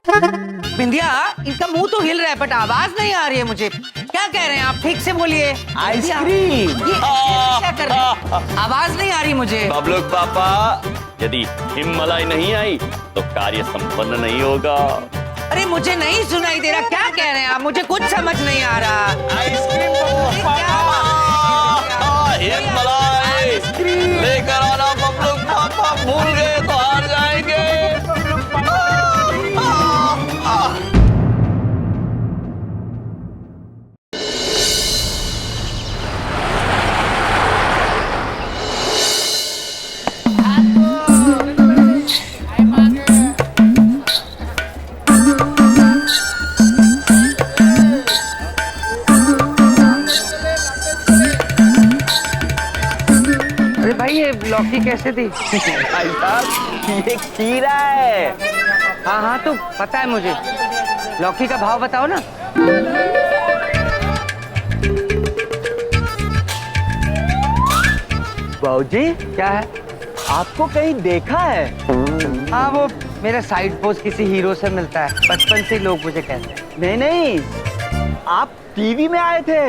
बिंदिया, इनका मुंह तो हिल रहा है बट आवाज नहीं आ रही है मुझे। क्या कह रहे हैं आप? ठीक से बोलिए। आइसक्रीम। ये क्या कर रहे हैं? आवाज नहीं आ रही मुझे। बबलूक पापा, यदि हिमलाई नहीं आई तो कार्य संपन्न नहीं होगा। अरे मुझे नहीं सुनाई दे रहा, क्या कह रहे हैं आप? मुझे कुछ समझ नहीं आ रहा। हिमलाई लेकर आना बबलूक पापा, भूल गए तो हार जाएंगे। ये लौकी कैसे दी? भाई साहब, ये खीरा है। हाँ हाँ तो पता है मुझे, लौकी का भाव बताओ ना। बाबूजी, क्या है? आपको कहीं देखा है? हाँ, वो मेरा साइड पोस्ट किसी हीरो से मिलता है, बचपन से लोग मुझे कहते हैं। नहीं नहीं, आप टीवी में आए थे।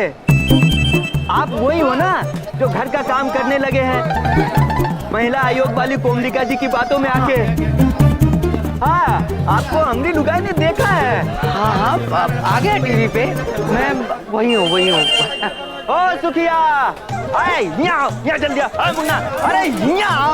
आप वही हो ना जो घर का काम करने लगे हैं, महिला आयोग वाली कोमलिका जी की बातों में आके। हाँ, आपको हमरी लुगाई ने देखा है। हाँ हाँ, आ गया टीवी पे। मैं वही हूँ। ओ सुखिया, अरे यहाँ आओ, यहाँ जल्दी आओ। अरे मुन्ना, अरे यहाँ आओ।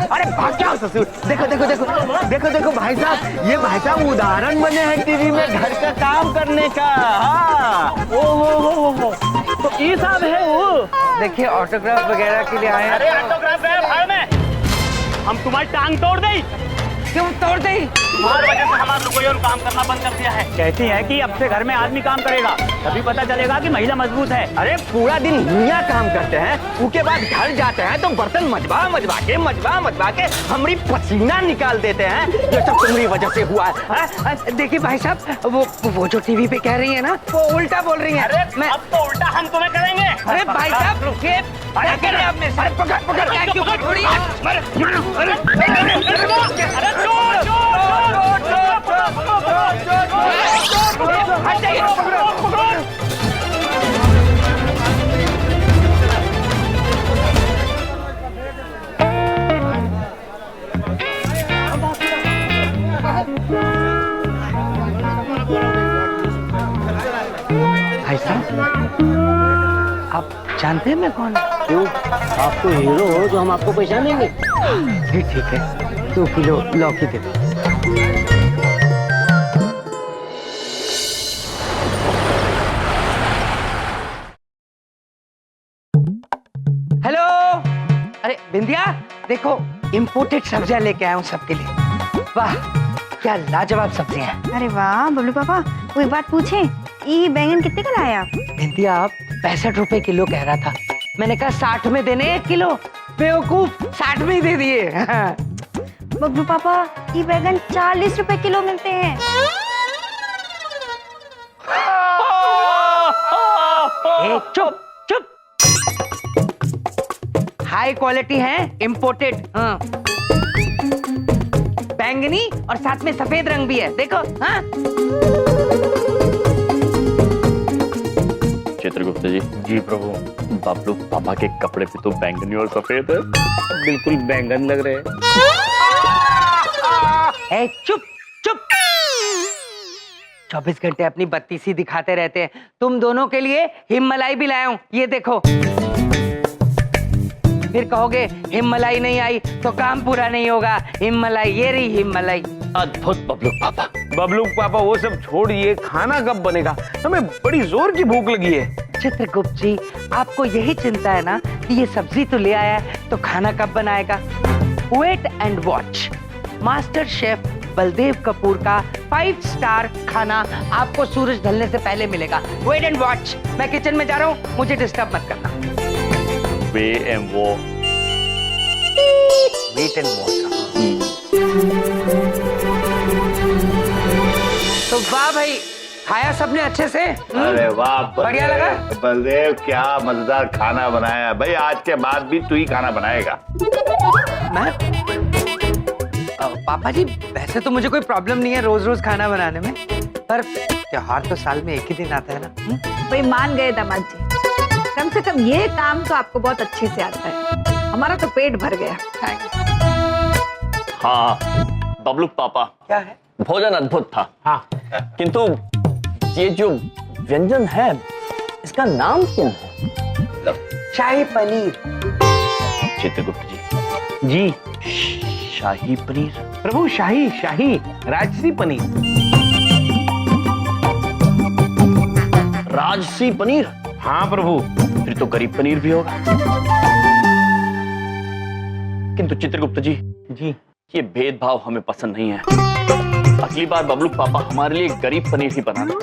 अरे भाग क्या ससुर। देखो भाई साहब, ये भाई साहब उदाहरण बने हैं टीवी में घर का काम करने का। हाँ, ओ तो ये साहब है वो। देखिए, ऑटोग्राफ वगैरह के लिए आए हैं। अरे ऑटोग्राफ है भाई में, हम तुम्हारी टांग तोड़ दे। क्यों तोड़ दे? तुम्हारी वजह से हमारे लोगों ने काम करना बंद कर दिया है। कहती है कि अब से घर में आदमी काम करेगा, तभी पता चलेगा कि महिला मजबूत है। अरे पूरा दिन यहाँ काम करते हैं, उसके बाद घर जाते हैं तो बर्तन मजबा के हमारी पसीना निकाल देते हैं। ये सब तुम्हारी वजह से हुआ है। देखिए भाई साहब, वो जो टीवी पे कह रही है ना, वो उल्टा बोल रही है। अरे अब तो उल्टा हम तुम्हें करेंगे। अरे भाई साहब रुकिए, क्या कर रहे हैं आप मेरे साथ? पकड़ क्यों छोड़िए? हट जाइए। भाई साहब, आप जानते हैं मैं कौन? क्यों? आप तो हीरो हो जो हम आपको पैसा देंगे। जी ठीक है, 2 किलो लौकी दे दो। हेलो, अरे बिंदिया देखो, इम्पोर्टेड सब्जियां लेके आया हूँ सबके लिए। वाह क्या लाजवाब सब्जियां हैं। अरे वाह बबलू पापा, वो एक बात पूछे, ये बैंगन कितने का लाए आप? बिंदिया आप 65 रुपए किलो कह रहा था, मैंने कहा 60 में देने 1 किलो। बेवकूफ, 60 में ही दे दिए। बबलू पापा, ये बैंगन 40 रुपए किलो मिलते हैं। चुप चुप, हाई क्वालिटी है, इम्पोर्टेड। हाँ, बैंगनी और साथ में सफेद रंग भी है, देखो। हाँ चित्रगुप्त जी। जी प्रभु। बबलू पापा के कपड़े पे तो बैंगनी और सफेद है, बिल्कुल बैंगन लग रहे हैं। चुप चुप, 24 घंटे अपनी बत्तीसी दिखाते रहते हैं। तुम दोनों के लिए हिममलाई भी लाया हूं, ये देखो। फिर कहोगे हिममलाई नहीं आई तो काम पूरा नहीं होगा। हिममलाई, ये रही हिममलाई। अद्भुत बबलू पापा। बबलू पापा वो सब छोड़िए, खाना कब बनेगा? हमें बड़ी जोर की भूख लगी है। चित्रगुप्त जी, आपको यही चिंता है ना कि ये सब्जी तो ले आया है तो खाना कब बनाएगा? Wait and watch, master chef Baldev Kapoor का 5 स्टार खाना आपको सूरज ढलने से पहले मिलेगा। Wait and watch. मैं किचन में जा रहा हूँ, मुझे डिस्टर्ब मत करना। Wait and watch. Wait and watch. तो वाह भाई, खाया सबने अच्छे से? अरे वाह बढ़िया लगा? बलदेव, क्या मजेदार खाना बनाया भाई। आज के बाद भी तू ही खाना बनाएगा। मैं पापा जी, वैसे तो मुझे कोई प्रॉब्लम नहीं है रोज रोज खाना बनाने में, पर त्योहार तो साल में एक ही दिन आता है ना। भाई मान गए दामाद जी, कम से कम ये काम तो आपको बहुत अच्छे से आता है। हमारा तो पेट भर गया। हाँ बबलू पापा, क्या है? भोजन अद्भुत था। हाँ, किंतु ये जो व्यंजन है, इसका नाम क्या है? शाही पनीर। चित्रगुप्त जी। जी शाही पनीर। प्रभु, शाही राजसी पनीर। राजसी पनीर? हाँ प्रभु। फिर तो गरीब पनीर भी होगा। किंतु चित्रगुप्त जी, ये भेदभाव हमें पसंद नहीं है। अगली बार बबलू पापा हमारे लिए गरीब पनीर ही बनाना।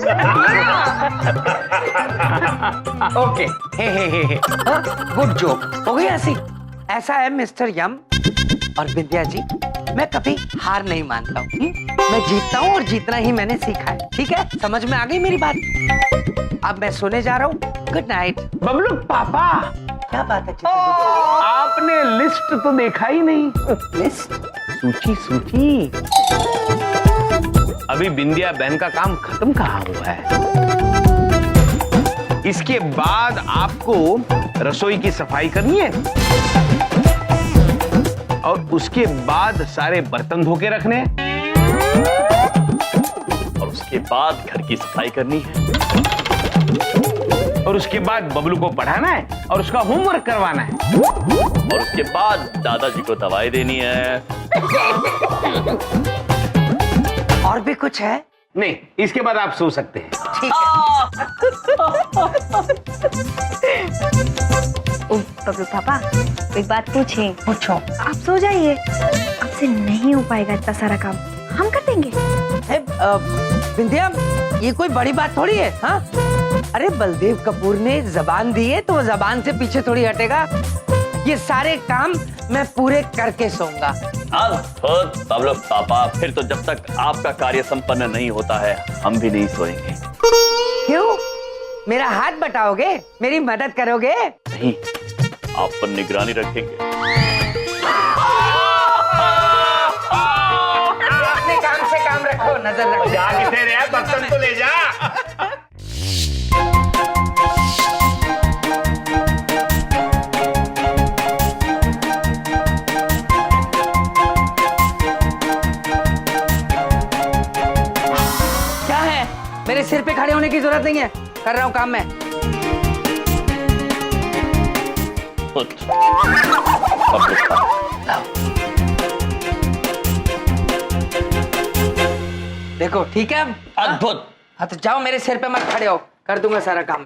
ओके, हे गुड जोक हो गई ऐसी। ऐसा है मिस्टर यम और विद्या जी, मैं कभी हार नहीं मानता हूँ। मैं जीतता हूँ और जीतना ही मैंने सीखा है। ठीक है, समझ में आ गई मेरी बात? अब मैं सोने जा रहा हूँ। Good night. बबलू पापा, क्या बात है चित्रगुप्त? आपने लिस्ट तो देखा ही नहीं। लिस्ट? सूची। अभी बिंदिया बहन का काम खत्म कहाँ हुआ है? इसके बाद आपको रसोई की सफाई करनी है और उसके बाद सारे बर्तन धो के रखने हैं और उसके बाद घर की सफाई करनी है और उसके बाद बबलू को पढ़ाना है और उसका होमवर्क करवाना है और उसके बाद दादाजी को दवाई देनी है। और भी कुछ है? नहीं, इसके बाद आप सो सकते हैं। ठीक है। बबलू पापा, एक बात पूछे? पूछो। आप सो जाइए, आपसे नहीं हो पाएगा इतना सारा काम। हम कर देंगे। विंध्या, ये कोई बड़ी बात थोड़ी है। हाँ, अरे बलदेव कपूर ने जबान दी है तो वो जबान से पीछे थोड़ी हटेगा। ये सारे काम मैं पूरे करके सोऊंगा। अद्भुत बबलू पापा, फिर तो जब तक आपका कार्य संपन्न नहीं होता है हम भी नहीं सोएंगे। क्यों? मेरा हाथ बटाओगे? मेरी मदद करोगे? नहीं, आप पर निगरानी रखेंगे। अपने काम से काम रखो, नजर रखो। जा किथे रे, बर्तन तो ले जा। क्या है? मेरे सिर पे खड़े होने की जरूरत नहीं है, कर रहा हूँ काम मैं। देखो ठीक है। अद्भुत। हाँ तो जाओ, मेरे सिर पे मत खड़े हो, कर दूंगा सारा काम।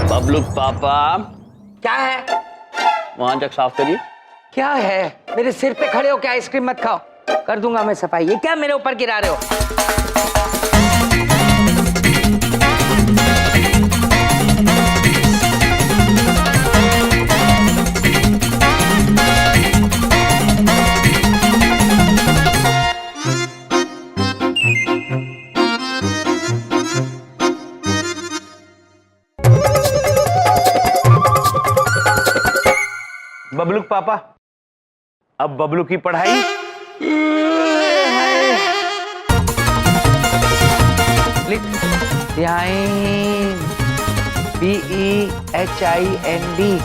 बबलू पापा, क्या है? वहां जग साफ करिए। क्या है? मेरे सिर पे खड़े हो क्या? आइसक्रीम मत खाओ, कर दूंगा मैं सफाई। ये क्या मेरे ऊपर गिरा रहे हो? बबलू पापा, अब बबलू की पढ़ाई। लिख BEHIND।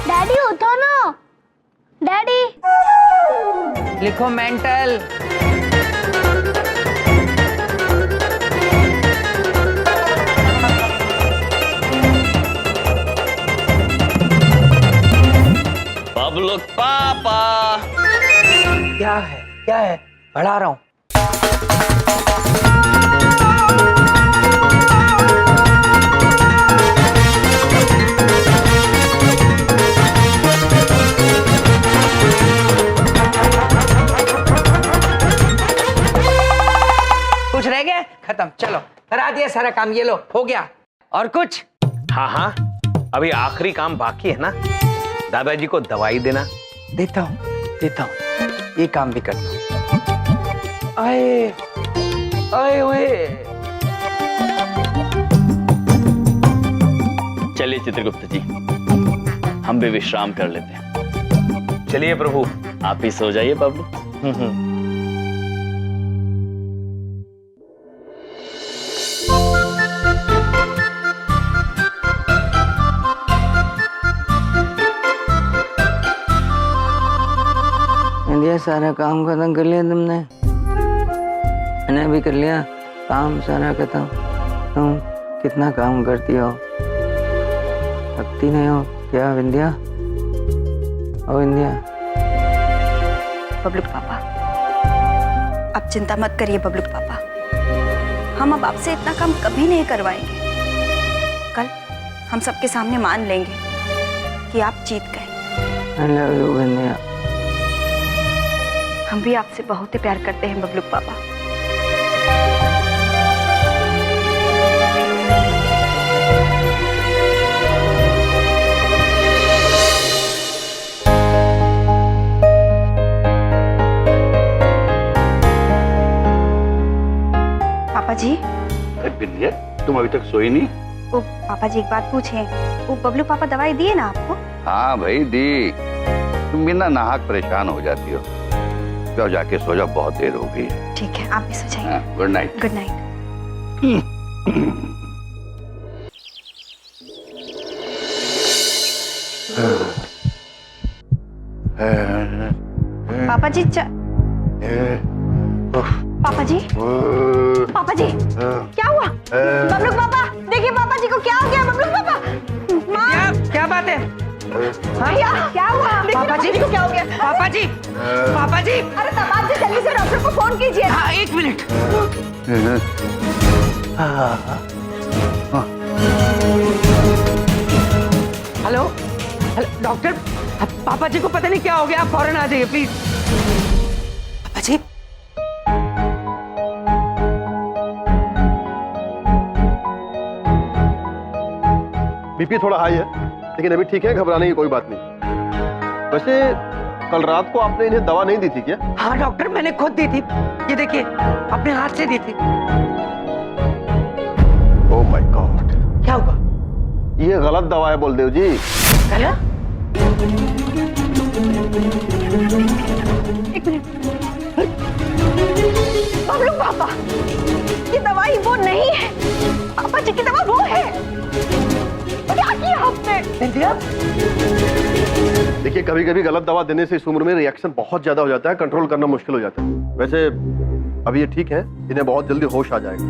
डैडी उठो ना, डैडी। लिखो मेंटल। बबलू पापा, क्या है? क्या है? बढ़ा रहा हूं। कुछ रह गया? खत्म। चलो, करा दिया सारा काम। ये लो, हो गया। और कुछ? हाँ हाँ, अभी आखिरी काम बाकी है ना, दादाजी को दवाई देना। देता हूँ, देता हूँ। ये काम भी करता हूँ। आए आए ओए। चलिए चित्रगुप्त जी, हम भी विश्राम कर लेते हैं। चलिए प्रभु। आप ही सो जाइए बबलू। इंडिया, सारा काम खत्म कर लिया तुमने? मैंने भी कर लिया काम सारा खत्म। तुम कितना काम करती हो, थकती नहीं हो क्या विंध्या? ओ विंध्या। बबलू पापा, आप चिंता मत करिए बबलू पापा, हम अब आपसे इतना काम कभी नहीं करवाएंगे। कल हम सबके सामने मान लेंगे कि आप जीत गए। I love you Vindhya. हम भी आपसे बहुत ही प्यार करते हैं बबलू पापा। पापा जी, अरे बिंदिया, तुम अभी तक सोई नहीं? वो पापा जी एक बात पूछे, वो बबलू पापा दवाई दिए ना आपको? हाँ भाई दी। तुम बिना नाहक परेशान हो जाती हो। जाओ जाके सो जाओ, बहुत देर हो गई है। ठीक है, आप भी सो जाइए। Good night. Good night. पापा जी पापा जी, पापा जी, क्या हुआ? बबलू पापा, देखिए पापा जी को क्या हो गया? बबलू पापा, क्या बात है? भैया क्या हुआ? पापा जी को क्या हो गया? पापा जी, पापा जी, अरे तमाम से जल्दी से डॉक्टर को फोन कीजिए। हाँ 1 मिनट। हेलो हेलो डॉक्टर, पापा जी को पता नहीं क्या हो गया, आप फौरन आ जाइए प्लीज। पापा जी, बीपी थोड़ा हाई है, लेकिन अभी ठीक है, घबराने की कोई बात नहीं। वैसे कल रात को आपने इन्हें दवा नहीं दी थी क्या? हाँ डॉक्टर, मैंने खुद दी थी। ये देखिए, अपने हाथ से दी थी। ओह माय गॉड, क्या हुआ? ये गलत दवा है बलदेव जी। गलत? एक मिनट, बबलू पापा, ये दवाई वो नहीं है। पापा जी की दवा वो है। क्या किया आपने? बिंदिया, देखिए कभी कभी गलत दवा देने से इस उम्र में रिएक्शन बहुत ज्यादा हो जाता है, कंट्रोल करना मुश्किल हो जाता है। वैसे अभी ये ठीक है, इन्हें बहुत जल्दी होश आ जाएगा,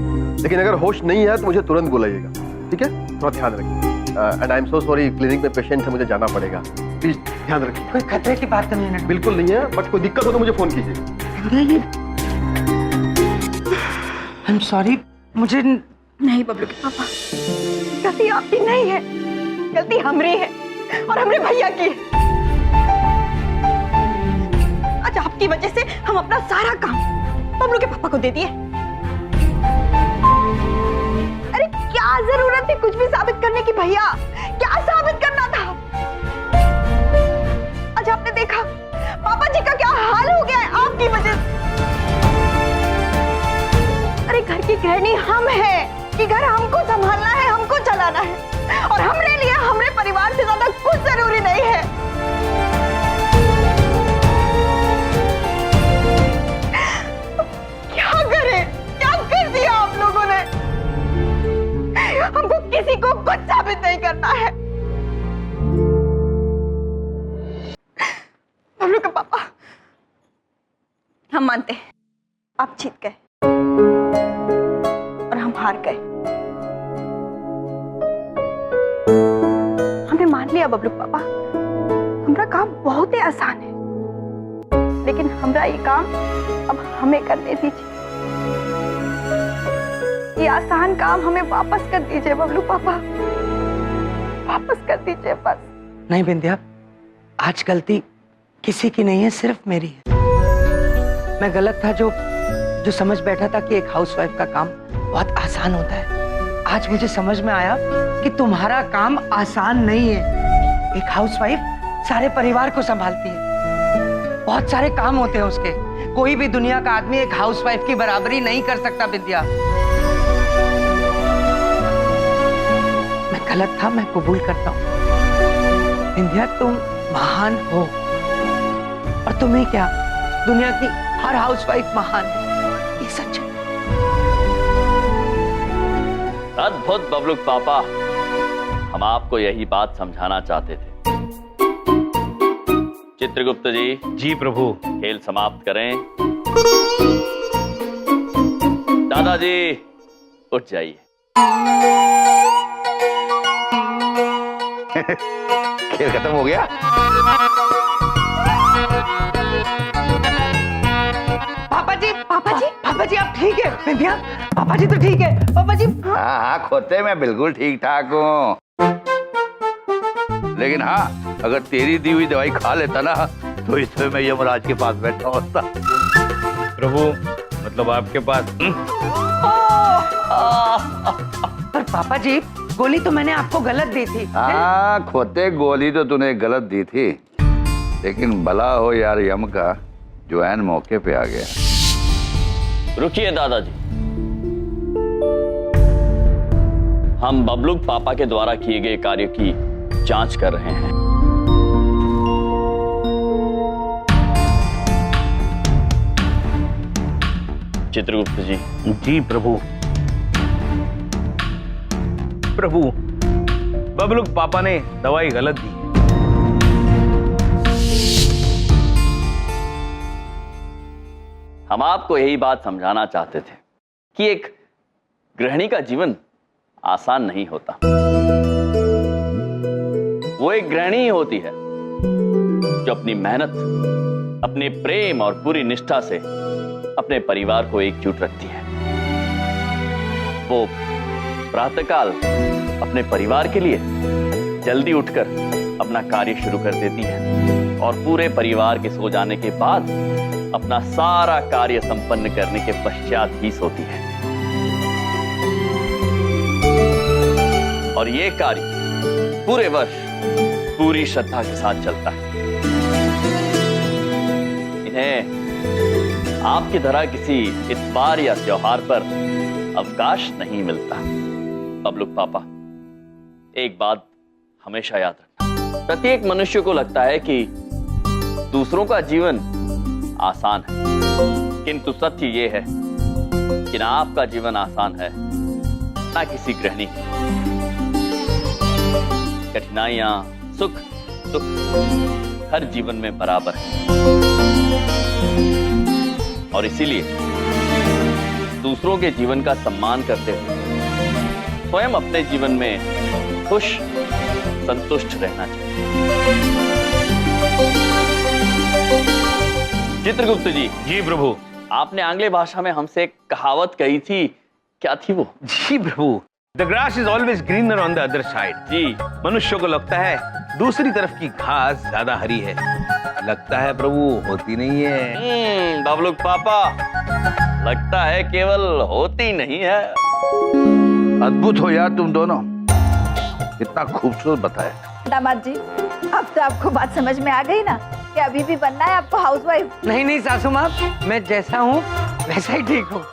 लेकिन अगर होश नहीं है तो मुझे तुरंत बुलाइएगा, ठीक है? थोड़ा ध्यान रखिए। And I am so sorry, clinic में पेशेंट है, मुझे जाना पड़ेगा। प्लीज ध्यान रखिए। कोई खतरे की बात तो नहीं है? बिल्कुल नहीं है, बट कोई दिक्कत हो तो मुझे फोन कीजिए। आई एम सॉरी, मुझे नहीं बबलू के पापा, गलती आपकी नहीं है, गलती हमारी है और हमरे भैया की है। आज आपकी वजह से हम अपना सारा काम बबलू के पापा को दे दिए। अरे क्या जरूरत थी कुछ भी साबित करने की भैया? क्या साबित करना था? आज आपने देखा पापा जी का क्या हाल हो गया है आपकी वजह से। अरे घर की गृहिणी हम हैं कि घर हमको संभालना है, हमको चलाना है, और हमरे लिए हमरे परिवार से ज्यादा कुछ जरूरी नहीं है। क्या करें? क्या कर दिया आप लोगों ने? हमको किसी को कुछ साबित नहीं करना है। बबलू के पापा, हम मानते हैं आप जीत गए और हम हार गए। हमने मान लिया बबलू पापा, हमारा काम बहुत ही आसान है, लेकिन हमारा ये काम अब हमें करने दीजिए। ये आसान काम हमें वापस कर दीजिए बबलू पापा, वापस कर दीजिए बस। नहीं बिंदिया, आज गलती किसी की नहीं है, सिर्फ मेरी है। मैं गलत था जो समझ बैठा था कि एक हाउसवाइफ का काम बहुत आसान होता है। आज मुझे समझ में आया कि तुम्हारा काम आसान नहीं है। एक हाउसवाइफ सारे परिवार को संभालती है, बहुत सारे काम होते हैं उसके। कोई भी दुनिया का आदमी एक हाउसवाइफ की बराबरी नहीं कर सकता बिंदिया। मैं गलत था, मैं कबूल करता हूँ। बिंदिया, तुम महान हो, और तुम्हें क्या, दुनिया की हर हाउसवाइफ महान है, ये सच है। अद्भुत बबलू पापा, हम आपको यही बात समझाना चाहते थे। चित्रगुप्त जी। जी प्रभु। खेल समाप्त करें। दादाजी उठ जाइए। खेल खत्म हो गया? पापा जी आप ठीक है? बिंदिया, पापा जी तो ठीक है। पापा जी हाँ हाँ खोते, मैं बिल्कुल ठीक ठाक हूँ, लेकिन हाँ अगर तेरी दी हुई दवाई खा लेता ना तो इस समय मैं यमराज के पास बैठा होता। प्रभु, मतलब आपके पास? पर पापा जी, गोली तो मैंने आपको गलत दी थी। हाँ खोते, गोली तो तूने गलत दी थी, लेकिन भला हो यार यम का जो ऐन मौके पे आ गया। रुकिए दादाजी, हम बबलूक पापा के द्वारा किए गए कार्य की जांच कर रहे हैं। चित्रगुप्त जी। जी प्रभु। प्रभु, बबलूक पापा ने दवाई गलत दी। हम आपको यही बात समझाना चाहते थे कि एक गृहिणी का जीवन आसान नहीं होता। वो एक गृहिणी ही होती है जो अपनी मेहनत, अपने प्रेम और पूरी निष्ठा से अपने परिवार को एकजुट रखती है। वो प्रातःकाल अपने परिवार के लिए जल्दी उठकर अपना कार्य शुरू कर देती है और पूरे परिवार के सो जाने के बाद अपना सारा कार्य संपन्न करने के पश्चात ही सोती है। और ये कार्य पूरे वर्ष पूरी श्रद्धा के साथ चलता है। इन्हें आपकी तरह किसी इत्वार या त्योहार पर अवकाश नहीं मिलता। बबलूक पापा, एक बात हमेशा याद रखना, प्रत्येक मनुष्य को लगता है कि दूसरों का जीवन आसान है, किंतु सत्य ये है कि ना आपका जीवन आसान है ना किसी गृहिणी की। कठिनाइयां, सुख दुख हर जीवन में बराबर है और इसीलिए दूसरों के जीवन का सम्मान करते हुए स्वयं अपने जीवन में खुश, संतुष्ट रहना चाहिए। चित्रगुप्त जी। जी प्रभु। आपने आंग्ल भाषा में हमसे एक कहावत कही थी, क्या थी वो? जी प्रभु, the grass is always greener on the other side. जी। मनुष्य को लगता है दूसरी तरफ की घास ज्यादा हरी है, लगता है प्रभु होती नहीं है। बबलूक पापा, लगता है केवल होती नहीं है। अद्भुत हो यार तुम दोनों, इतना खूबसूरत बताया। दामाद जी, अब तो आपको बात समझ में आ गई ना कि अभी भी बनना है आपको हाउसवाइफ? नहीं नहीं सासू माँ, मैं जैसा हूँ वैसा ही ठीक हूँ।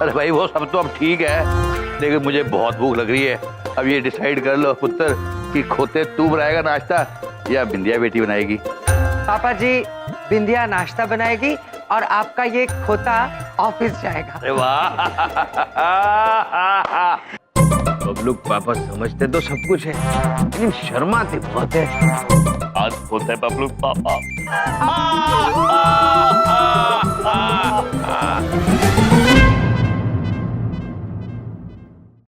अरे भाई वो सब तो अब ठीक है, लेकिन मुझे बहुत भूख लग रही है। अब ये डिसाइड कर लो पुत्र कि खोते तू बनाएगा नाश्ता या बिंदिया बेटी बनाएगी। पापा जी, बिंदिया नाश्ता बनाएगी और आपका ये खोता ऑफिस जाएगा। अरे वाह। बबलूक पापा समझते तो सब कुछ है, लेकिन शर्माते बहुत है। अद्भुत है बबलूक पापा।